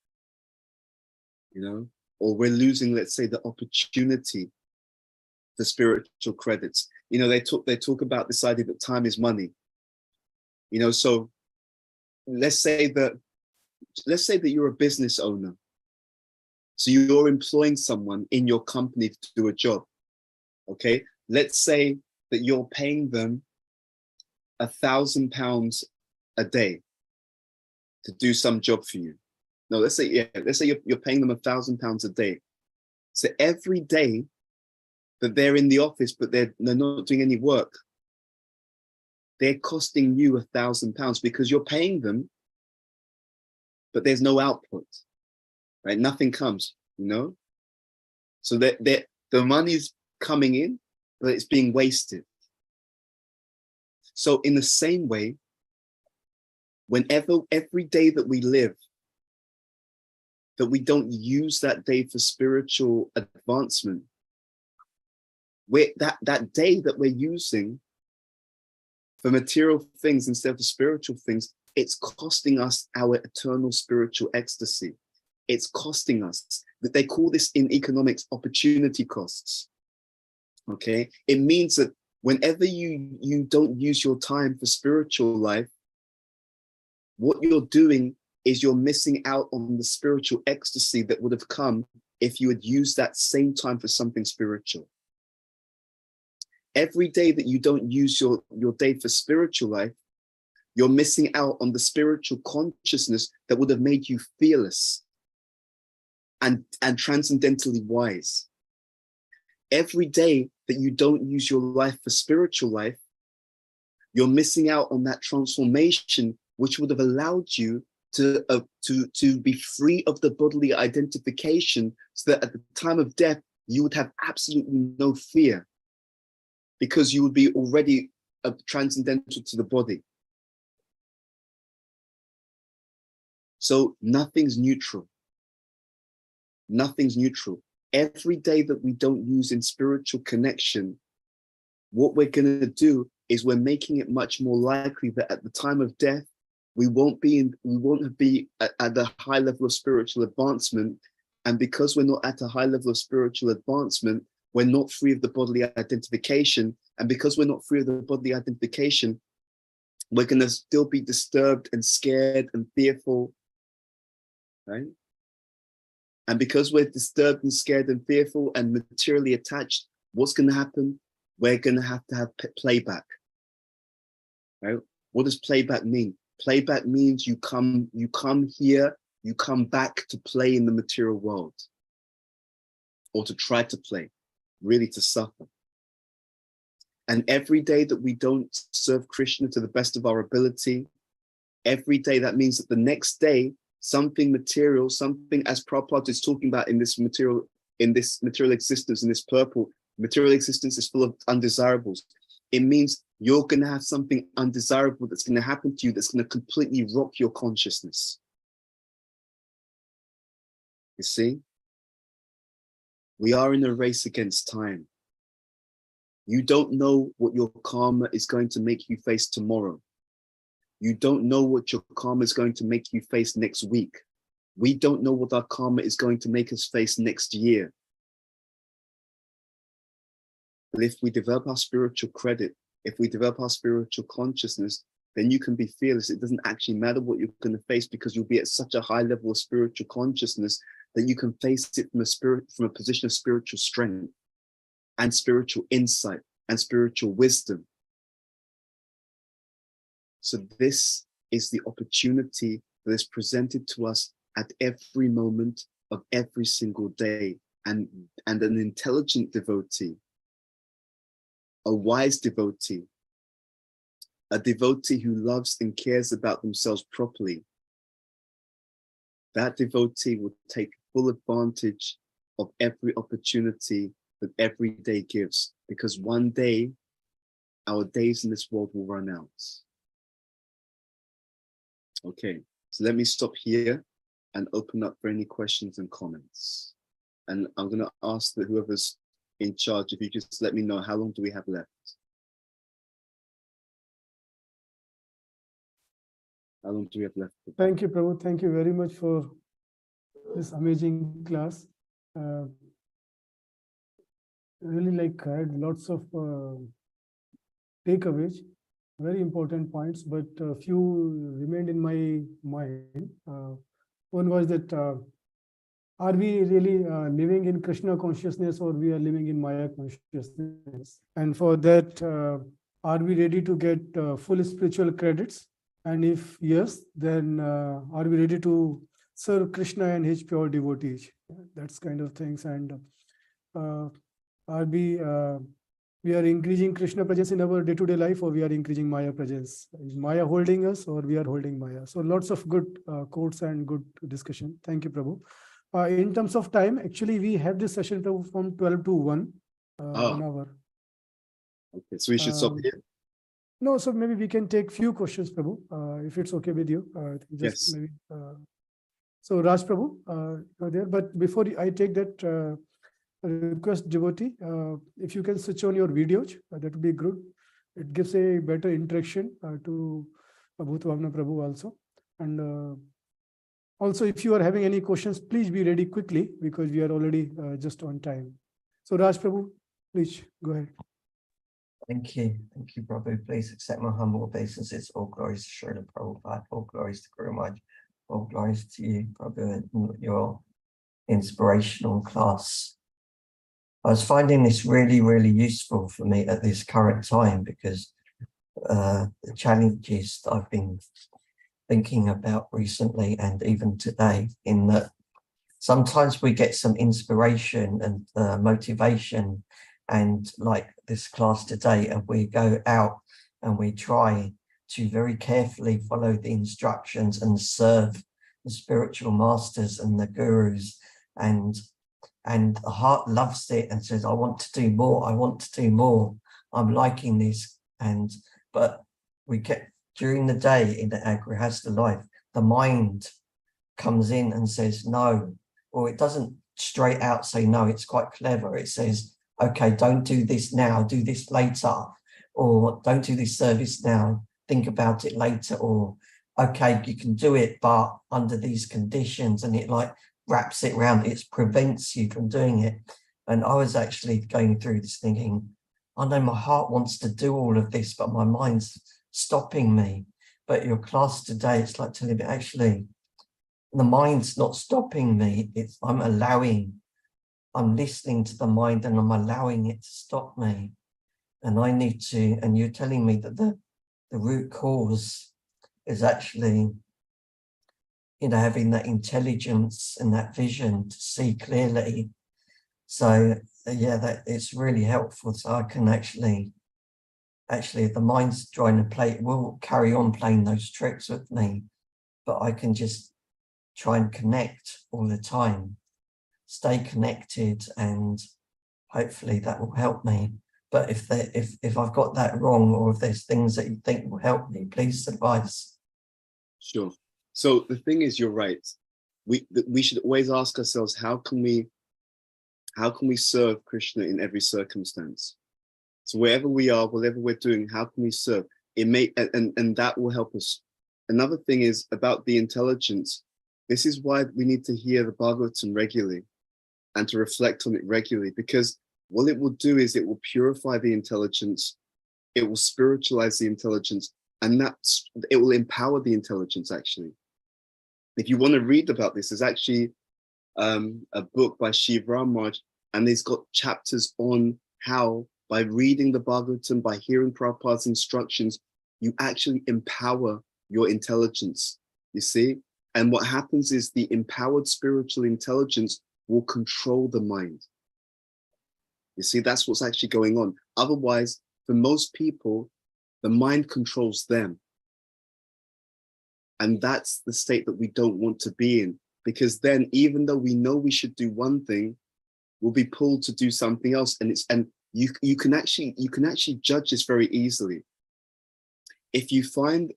or we're losing, let's say, the opportunity for spiritual credits. They talk about this idea that time is money. So let's say that you're a business owner. So you're employing someone in your company to do a job. Okay, let's say that you're paying them £1,000 a day to do some job for you. No, let's say you're paying them £1,000 a day. So every day that they're in the office, but they're not doing any work, they're costing you £1,000 because you're paying them, but there's no output, right? Nothing comes, So the money's coming in, but it's being wasted. So in the same way, every day that we live, that we don't use that day for spiritual advancement, that day that we're using for material things instead of spiritual things, it's costing us our eternal spiritual ecstasy. It's costing us. They call this in economics opportunity costs. Okay, it means that whenever you don't use your time for spiritual life, what you're doing is you're missing out on the spiritual ecstasy that would have come if you had used that same time for something spiritual. Every day that you don't use your day for spiritual life, you're missing out on the spiritual consciousness that would have made you fearless and transcendentally wise. Every day that you don't use your life for spiritual life, you're missing out on that transformation which would have allowed you to be free of the bodily identification, so that at the time of death, you would have absolutely no fear, because you would be already transcendental to the body. So nothing's neutral. Nothing's neutral. Every day that we don't use in spiritual connection, what we're going to do is we're making it much more likely that at the time of death, we won't be at a high level of spiritual advancement. And because we're not at a high level of spiritual advancement, we're not free of the bodily identification. And because we're not free of the bodily identification, we're going to still be disturbed and scared and fearful, right? And because we're disturbed and scared and fearful and materially attached, what's going to happen? We're going to have playback, right? What does playback mean? Playback means you come here, you come back to play in the material world, or to try to play, really to suffer. And every day that we don't serve Krishna to the best of our ability, every day, that means that the next day, something material, something, as Prabhupada is talking about in this material existence, in this purple, material existence is full of undesirables. It means you're going to have something undesirable that's going to happen to you that's going to completely rock your consciousness. You see? We are in a race against time. You don't know what your karma is going to make you face tomorrow. You don't know what your karma is going to make you face next week. We don't know what our karma is going to make us face next year. But if we develop our spiritual credit, if we develop our spiritual consciousness, then you can be fearless. It doesn't actually matter what you're going to face, because you'll be at such a high level of spiritual consciousness that you can face it from a position of spiritual strength and spiritual insight and spiritual wisdom. So this is the opportunity that is presented to us at every moment of every single day. And an intelligent devotee, a wise devotee, a devotee who loves and cares about themselves properly, that devotee will take full advantage of every opportunity that every day gives, because one day our days in this world will run out. Okay, so let me stop here and open up for any questions and comments. And I'm going to ask that whoever's in charge, if you just let me know, how long do we have left? How long do we have left? Thank you, Prabhu. Thank you very much for this amazing class. Really I had lots of takeaways, very important points, but a few remained in my mind. One was that are we really living in Krishna consciousness, or we are living in Maya consciousness? And for that, are we ready to get full spiritual credits? And if yes, then are we ready to serve Krishna and his pure devotees? That's kind of things. And are we are increasing Krishna presence in our day-to-day life, or we are increasing Maya presence? Is Maya holding us, or we are holding Maya? So lots of good quotes and good discussion. Thank you, Prabhu. In terms of time, actually, we have this session from 12 to 1, 1 hour. Okay, so we should stop here? No, so maybe we can take few questions, Prabhu, if it's okay with you. Just Yes. maybe. So Raj Prabhu, you're there. But before I take that, request devotee, if you can switch on your videos, that would be good. It gives a better interaction to Bhutabhavana Prabhu also. And also, if you are having any questions, please be ready quickly, because we are already just on time. So Raj Prabhu, please go ahead. Thank you, Prabhu. Please accept my humble obeisances. All glories to Srila Prabhupada, all glories to Guru Maharaj, all glories to you, Prabhu, and your inspirational class. I was finding this really, really useful for me at this current time, because the challenges I've been thinking about recently and even today, in that sometimes we get some inspiration and motivation, and like this class today, and we go out and we try to very carefully follow the instructions and serve the spiritual masters and the gurus, and the heart loves it and says, I want to do more, I want to do more, I'm liking this. But we get, during the day in the Agrihasta life, the mind comes in and says no, or it doesn't straight out say no, it's quite clever. It says, okay, don't do this now, do this later, or don't do this service now, think about it later, or okay, you can do it, but under these conditions, and it like wraps it around, it prevents you from doing it. And I was actually going through this thinking, I know my heart wants to do all of this, but my mind's stopping me. But your class today, it's like telling me, actually, the mind's not stopping me, I'm listening to the mind and I'm allowing it to stop me. And I need to, and you're telling me that the root cause is actually, having that intelligence and that vision to see clearly. So yeah, that it's really helpful. So I can actually if the mind's trying to play, it will carry on playing those tricks with me, but I can just try and connect all the time, stay connected, and hopefully that will help me. But if I've got that wrong, or if there's things that you think will help me, please advise. Sure. So the thing is, you're right. We should always ask ourselves, how can we serve Krishna in every circumstance? So wherever we are, whatever we're doing, how can we serve? It may, and that will help us. Another thing is about the intelligence. This is why we need to hear the Bhagavatam regularly and to reflect on it regularly, because what it will do is it will purify the intelligence, it will spiritualize the intelligence, and it will empower the intelligence, actually. If you want to read about this, there's actually a book by Shiv Ram Maharaj, and he's got chapters on how, by reading the Bhagavatam, by hearing Prabhupada's instructions, you actually empower your intelligence, you see? And what happens is the empowered spiritual intelligence will control the mind. You see, that's what's actually going on. Otherwise, for most people, the mind controls them. And that's the state that we don't want to be in, because then even though we know we should do one thing, we'll be pulled to do something else. And you can actually judge this very easily. If you find,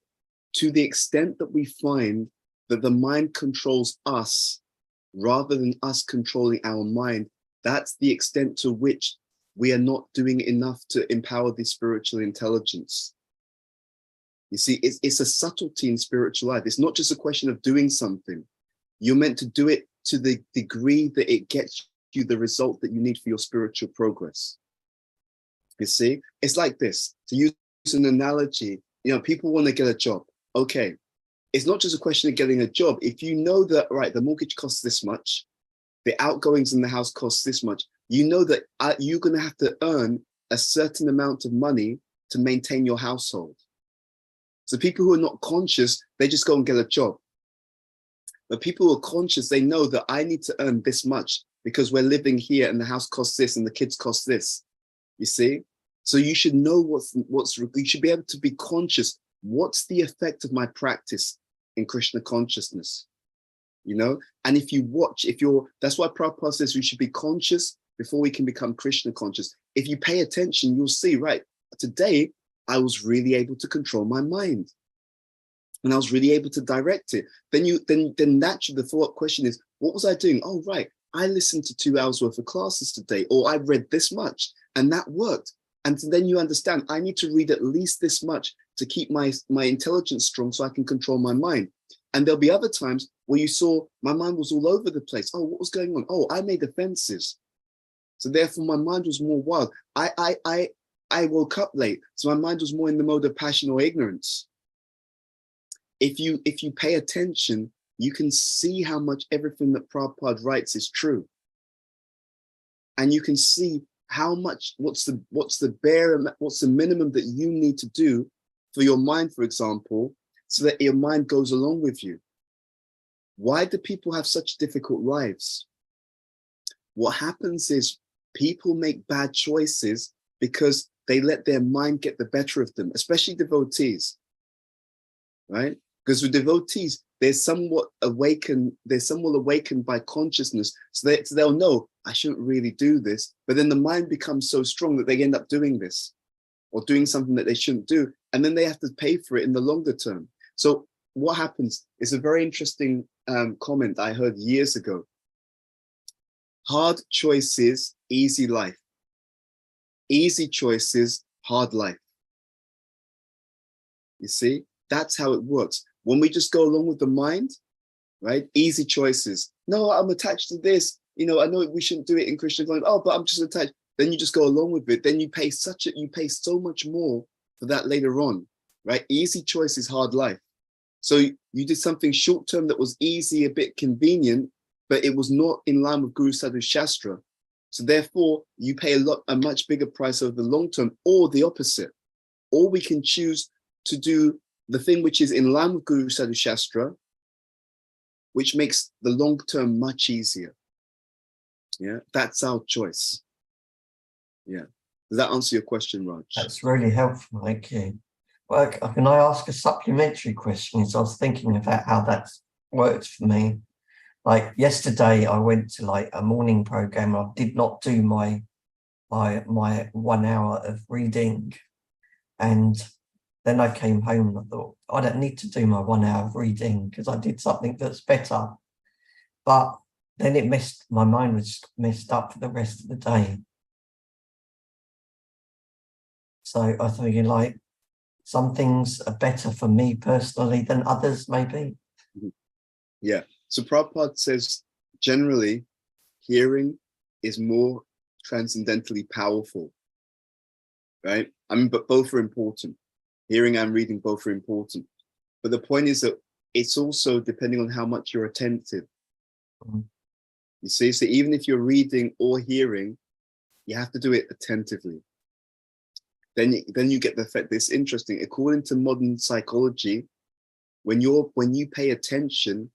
to the extent that we find that the mind controls us rather than us controlling our mind, that's the extent to which we are not doing enough to empower the spiritual intelligence. You see, it's a subtlety in spiritual life. It's not just a question of doing something. You're meant to do it to the degree that it gets you the result that you need for your spiritual progress. You see, it's like this. To use an analogy, people want to get a job. Okay, it's not just a question of getting a job. If you know that, right, the mortgage costs this much, the outgoings in the house costs this much, you know that you're going to have to earn a certain amount of money to maintain your household. So people who are not conscious, they just go and get a job. But people who are conscious, they know that I need to earn this much because we're living here and the house costs this and the kids cost this. You see? So you should know you should be able to be conscious. What's the effect of my practice in Krishna consciousness? And if you watch, that's why Prabhupada says we should be conscious before we can become Krishna conscious. If you pay attention, you'll see, right, today I was really able to control my mind. And I was really able to direct it. Then naturally the follow-up question is, what was I doing? Oh, right, I listened to 2 hours worth of classes today, or I read this much, and that worked. And then you understand, I need to read at least this much to keep my intelligence strong so I can control my mind. And there'll be other times where you saw my mind was all over the place. Oh, what was going on? Oh, I made offenses. So therefore my mind was more wild. I woke up late, so my mind was more in the mode of passion or ignorance. If you pay attention, you can see how much everything that Prabhupada writes is true. And you can see how much, what's the minimum that you need to do for your mind, for example, so that your mind goes along with you. Why do people have such difficult lives? What happens is people make bad choices because they let their mind get the better of them, especially devotees, right? Because with devotees, they're somewhat awakened by consciousness. So they'll know, I shouldn't really do this. But then the mind becomes so strong that they end up doing this or doing something that they shouldn't do. And then they have to pay for it in the longer term. So what happens is a very interesting comment I heard years ago. Hard choices, easy life. Easy choices, hard life. You see, that's how it works. When we just go along with the mind, right? Easy choices. No, I'm attached to this. I know we shouldn't do it in Krishna consciousness. Oh, but I'm just attached. Then you just go along with it. Then you pay so much more for that later on, right? Easy choices, hard life. So you did something short term that was easy, a bit convenient, but it was not in line with Guru Sadhu Shastra. So therefore, you pay a much bigger price over the long term, or the opposite. Or we can choose to do the thing which is in line with Guru Sadhu Shastra, which makes the long term much easier. Yeah, that's our choice. Yeah. Does that answer your question, Raj? That's really helpful, thank you. Well, can I ask a supplementary question? As I was thinking about how that's worked for me. Like yesterday, I went to like a morning program. I did not do my 1 hour of reading, and then I came home and I thought, I don't need to do my 1 hour of reading because I did something that's better. But then my mind was messed up for the rest of the day. So I thought, like, some things are better for me personally than others, maybe. Yeah. So Prabhupada says, generally, hearing is more transcendentally powerful, right? I mean, but both are important. Hearing and reading both are important. But the point is that it's also depending on how much you're attentive. Mm-hmm. You see, so even if you're reading or hearing, you have to do it attentively. Then you get the effect. It's interesting. According to modern psychology, when you pay attention,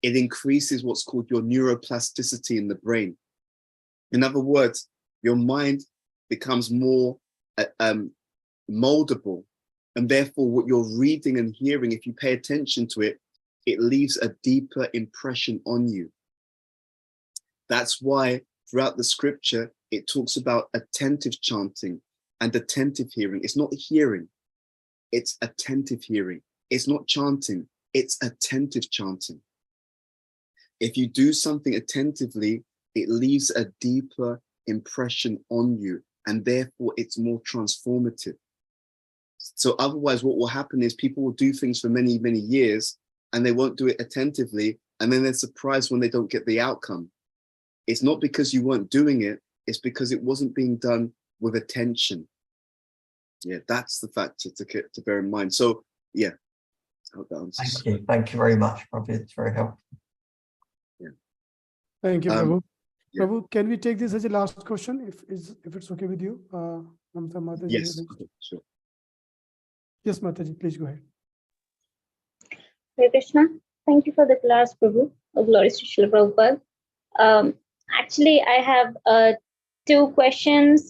it increases what's called your neuroplasticity in the brain. In other words, your mind becomes more moldable, and therefore what you're reading and hearing, if you pay attention to it, it leaves a deeper impression on you. That's why throughout the scripture, it talks about attentive chanting and attentive hearing. It's not hearing, it's attentive hearing. It's not chanting, it's attentive chanting. If you do something attentively, it leaves a deeper impression on you, and therefore it's more transformative. So otherwise what will happen is people will do things for many, many years and they won't do it attentively, and then they're surprised when they don't get the outcome. It's not because you weren't doing it, it's because it wasn't being done with attention. Yeah, that's the factor to bear in mind. So yeah, I hope that answers. Thank you very much, Prabhu. It's very helpful. Thank you, Prabhu. yeah. Prabhu, can we take this as a last question, if it's okay with you? Mamta Mataji. Yes, okay, sure. Yes, Mataji, please go ahead. Hare Krishna. Thank you for the class, Prabhu. Glories to Srila Prabhupada. Actually, I have 2 questions.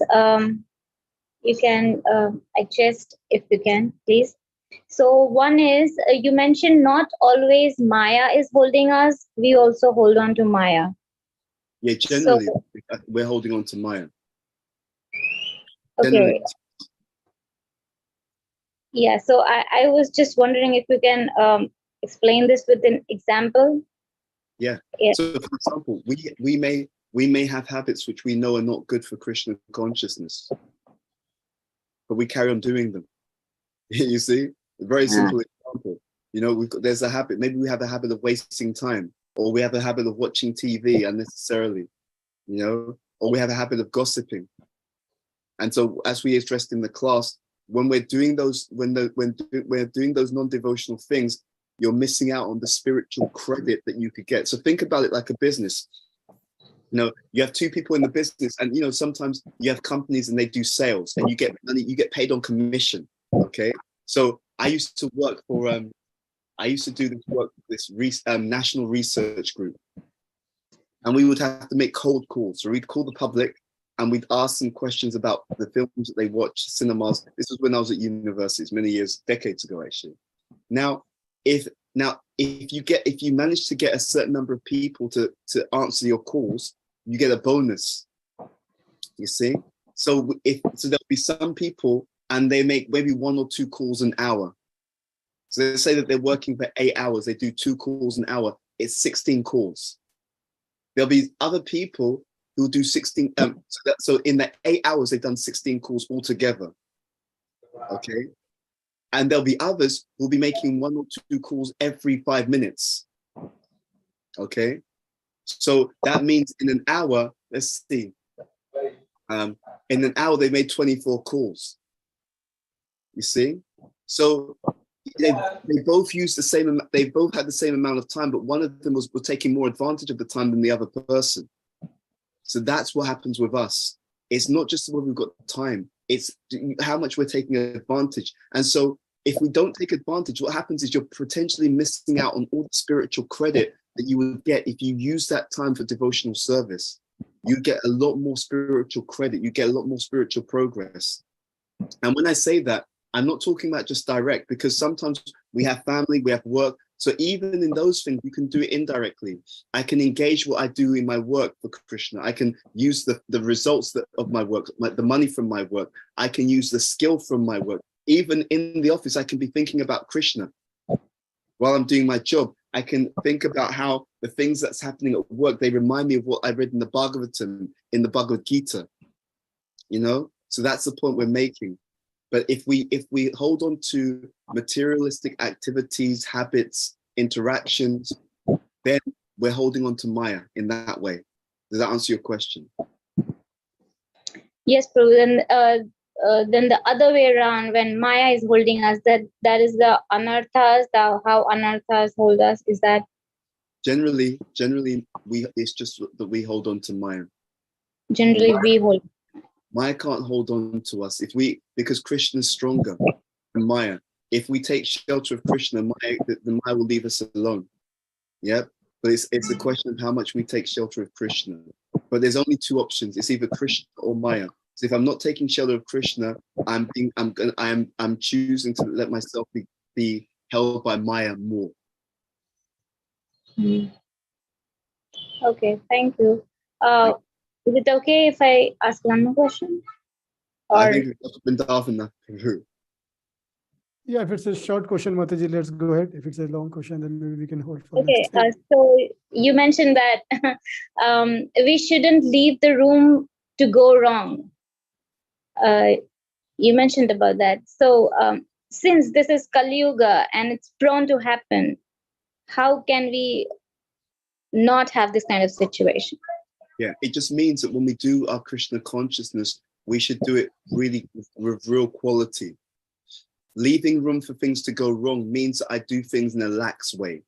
You can adjust if you can, please. So one is, you mentioned not always Maya is holding us. We also hold on to Maya. Yeah, generally, we're holding on to Maya. Okay. Generally. Yeah, so I was just wondering if you can explain this with an example. Yeah. Yeah. So for example, we may have habits which we know are not good for Krishna consciousness, but we carry on doing them. You see, a very simple example. You know, there's a habit. Maybe we have a habit of wasting time, or we have a habit of watching TV unnecessarily. You know, or we have a habit of gossiping. And so, as we addressed in the class, when we're doing those, when we're doing those non-devotional things, you're missing out on the spiritual credit that you could get. So think about it like a business. You know, you have 2 people in the business, and you know, sometimes you have companies and they do sales, and you get money, you get paid on commission. Okay, so I used to work for I used to do this work for this national research group, and we would have to make cold calls. So we'd call the public and we'd ask them questions about the films that they watch, cinemas. This was when I was at universities, many years, decades ago, actually. Now, if you manage to get a certain number of people to answer your calls, you get a bonus. You see? So there'll be some people and they make maybe 1 or 2 calls an hour. So they say that they're working for 8 hours, they do 2 calls an hour, it's 16 calls. There'll be other people who do 16, so in the 8 hours, they've done 16 calls altogether, okay? And there'll be others who'll be making 1 or 2 calls every 5 minutes, okay? So that means in an hour, let's see, in an hour, they made 24 calls, you see? So they both used the same, they both had the same amount of time, but one of them was taking more advantage of the time than the other person. So that's what happens with us. It's not just when we've got time, it's how much we're taking advantage. And so if we don't take advantage, what happens is you're potentially missing out on all the spiritual credit that you would get if you use that time for devotional service. You get a lot more spiritual credit, you get a lot more spiritual progress. And when I say that, I'm not talking about just direct, because sometimes we have family, we have work. So even in those things, you can do it indirectly. I can engage what I do in my work for Krishna. I can use the results of my work, the money from my work. I can use the skill from my work. Even in the office, I can be thinking about Krishna. While I'm doing my job, I can think about how the things that's happening at work, they remind me of what I read in the Bhagavatam, in the Bhagavad Gita, you know? So that's the point we're making. But if we hold on to materialistic activities, habits, interactions, then we're holding on to Maya in that way. Does that answer your question? Yes, Prabhu. Then the other way around, when Maya is holding us, that is the anarthas, how anarthas hold us. Is that generally it's just that we hold on to Maya. Generally, we hold. Maya can't hold on to us because Krishna is stronger than Maya. if we take shelter of Krishna, the Maya will leave us alone. Yep. But it's a question of how much we take shelter of Krishna. But there's only two options. It's either Krishna or Maya. So if I'm not taking shelter of Krishna, I'm choosing to let myself be held by Maya more. Okay, thank you. Is it okay if I ask one more question? I think it's been enough. Yeah, if it's a short question, Mataji, let's go ahead. If it's a long question, then maybe we can hold for Okay, next. so you mentioned that we shouldn't leave the room to go wrong. You mentioned about that. So since this is Kali Yuga and it's prone to happen, how can we not have this kind of situation? Yeah, it just means that when we do our Krishna consciousness, we should do it really with real quality. Leaving room for things to go wrong means that I do things in a lax way.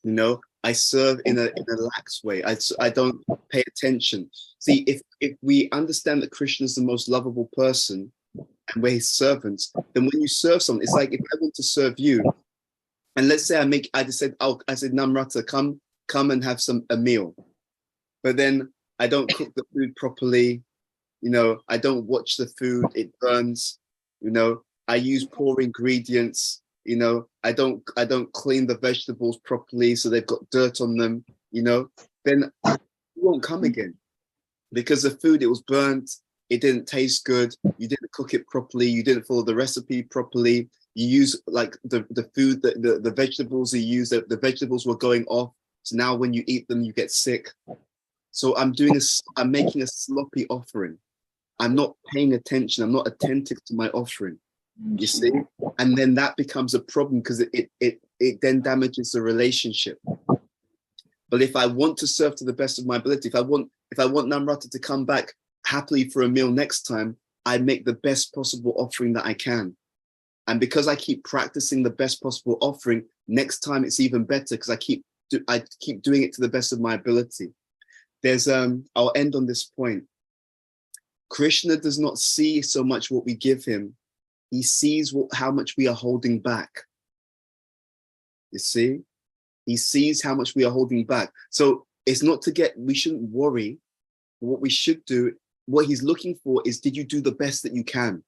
You know, I serve in a lax way. I don't pay attention. See, if we understand that Krishna is the most lovable person and we're his servants, then when you serve someone, it's like if I want to serve you, and let's say I said Namrata, come and have a meal, but then I don't cook the food properly. You know, I don't watch the food; it burns. You know, I use poor ingredients. You know, I don't clean the vegetables properly, so they've got dirt on them. You know, then you won't come again because the food, it was burnt. It didn't taste good. You didn't cook it properly. You didn't follow the recipe properly. You use like the food, the vegetables you use, the vegetables were going off. So now when you eat them, you get sick. So I'm making a sloppy offering. I'm not paying attention. I'm not attentive to my offering. You see? And then that becomes a problem because it then damages the relationship. But if I want to serve to the best of my ability, if I want Namrata to come back happily for a meal next time, I make the best possible offering that I can. And because I keep practicing the best possible offering, next time it's even better because I keep doing it to the best of my ability. I'll end on this point. Krishna does not see so much what we give him. He sees how much we are holding back. You see? He sees how much we are holding back. So it's not we shouldn't worry. What we should do, what he's looking for is, did you do the best that you can?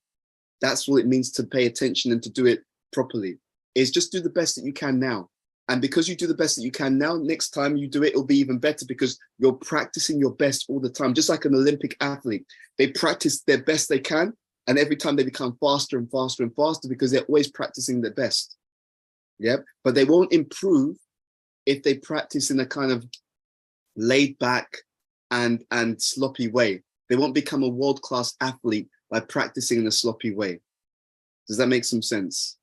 That's what it means to pay attention and to do it properly. Is just do the best that you can now. And because you do the best that you can now, next time you do it, it'll be even better because you're practicing your best all the time. Just like an Olympic athlete, they practice their best they can. And every time they become faster and faster and faster because they're always practicing their best. Yep. But they won't improve if they practice in a kind of laid back and sloppy way. They won't become a world-class athlete by practicing in a sloppy way. Does that make some sense?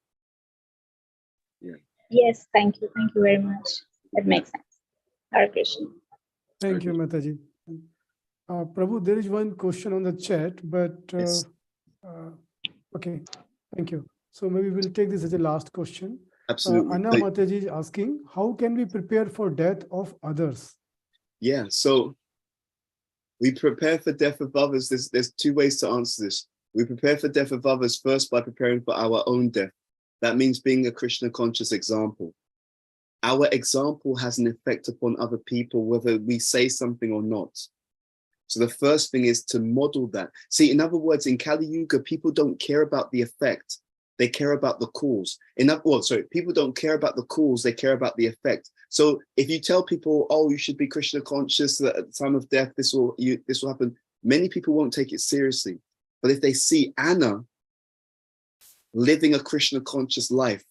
Yeah. Yes, thank you. Thank you very much. That makes sense. Hare Krishna. Thank you, Mataji. Prabhu, there is one question on the chat, but Yes. okay, thank you. So maybe we'll take this as a last question. Absolutely. Anna Mataji is asking, how can we prepare for death of others? Yeah, so we prepare for death of others. There's two ways to answer this. We prepare for death of others first by preparing for our own death. That means being a Krishna conscious example. Our example has an effect upon other people, whether we say something or not. So the first thing is to model that. See, in other words, in Kali Yuga, people don't care about the effect. They care about the cause. People don't care about the cause, they care about the effect. So if you tell people, oh, you should be Krishna conscious, that at the time of death, this will happen, many people won't take it seriously. But if they see Anna living a Krishna conscious life,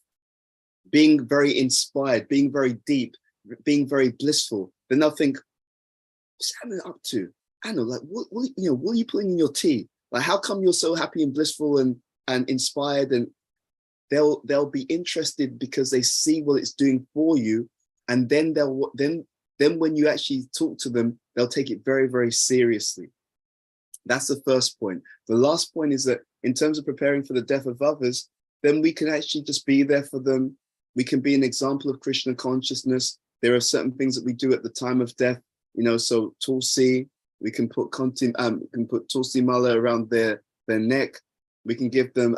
being very inspired, being very deep, being very blissful, then they'll think, what's Anna up to? Anna, like, what are you putting in your tea? Like, how come you're so happy and blissful and inspired? And they'll be interested because they see what it's doing for you, and then then when you actually talk to them, they'll take it very, very seriously. That's the first point. The last point is that in terms of preparing for the death of others, then we can actually just be there for them. We can be an example of Krishna consciousness. There are certain things that we do at the time of death, so Tulsi, we can put Tulsi Mala around their neck. We can give them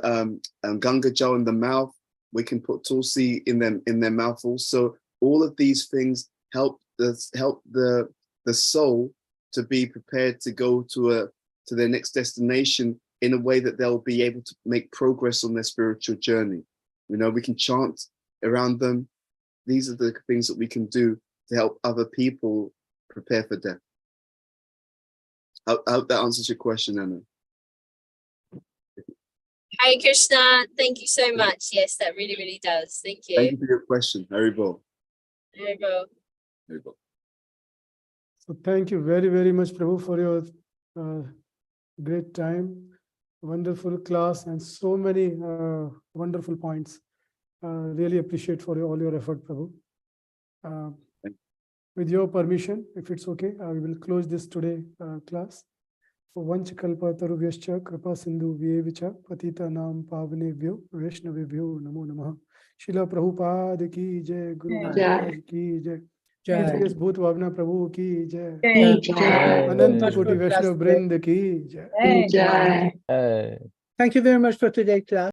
Ganga Jal in the mouth. We can put tulsi in their mouth also. All of these things help the soul to be prepared to go to their next destination in a way that they'll be able to make progress on their spiritual journey. You know, we can chant around them. These are the things that we can do to help other people prepare for death. I hope that answers your question, Anna. Hare Krishna, thank you so much. Yes, that really, really does. Thank you. Thank you for your question. Haribol. Haribol. Haribol. So thank you very, very much, Prabhu, for your great time, wonderful class, and so many wonderful points. Really appreciate for all your effort, Prabhu. With your permission, if it's okay, we will close this today class. Vanchakalpa tarubhyascha kripa sindhu vyevicha patita nam pavnebhyo vaishnavebhyo namo namah. Srila Prabhupada ki jai, Guru Maharaj ki jai. Yes, Bhutabhavana Prabhu ki jai. Ananta Koti Vaishnav Brind ki jai. Thank you very much for today's class.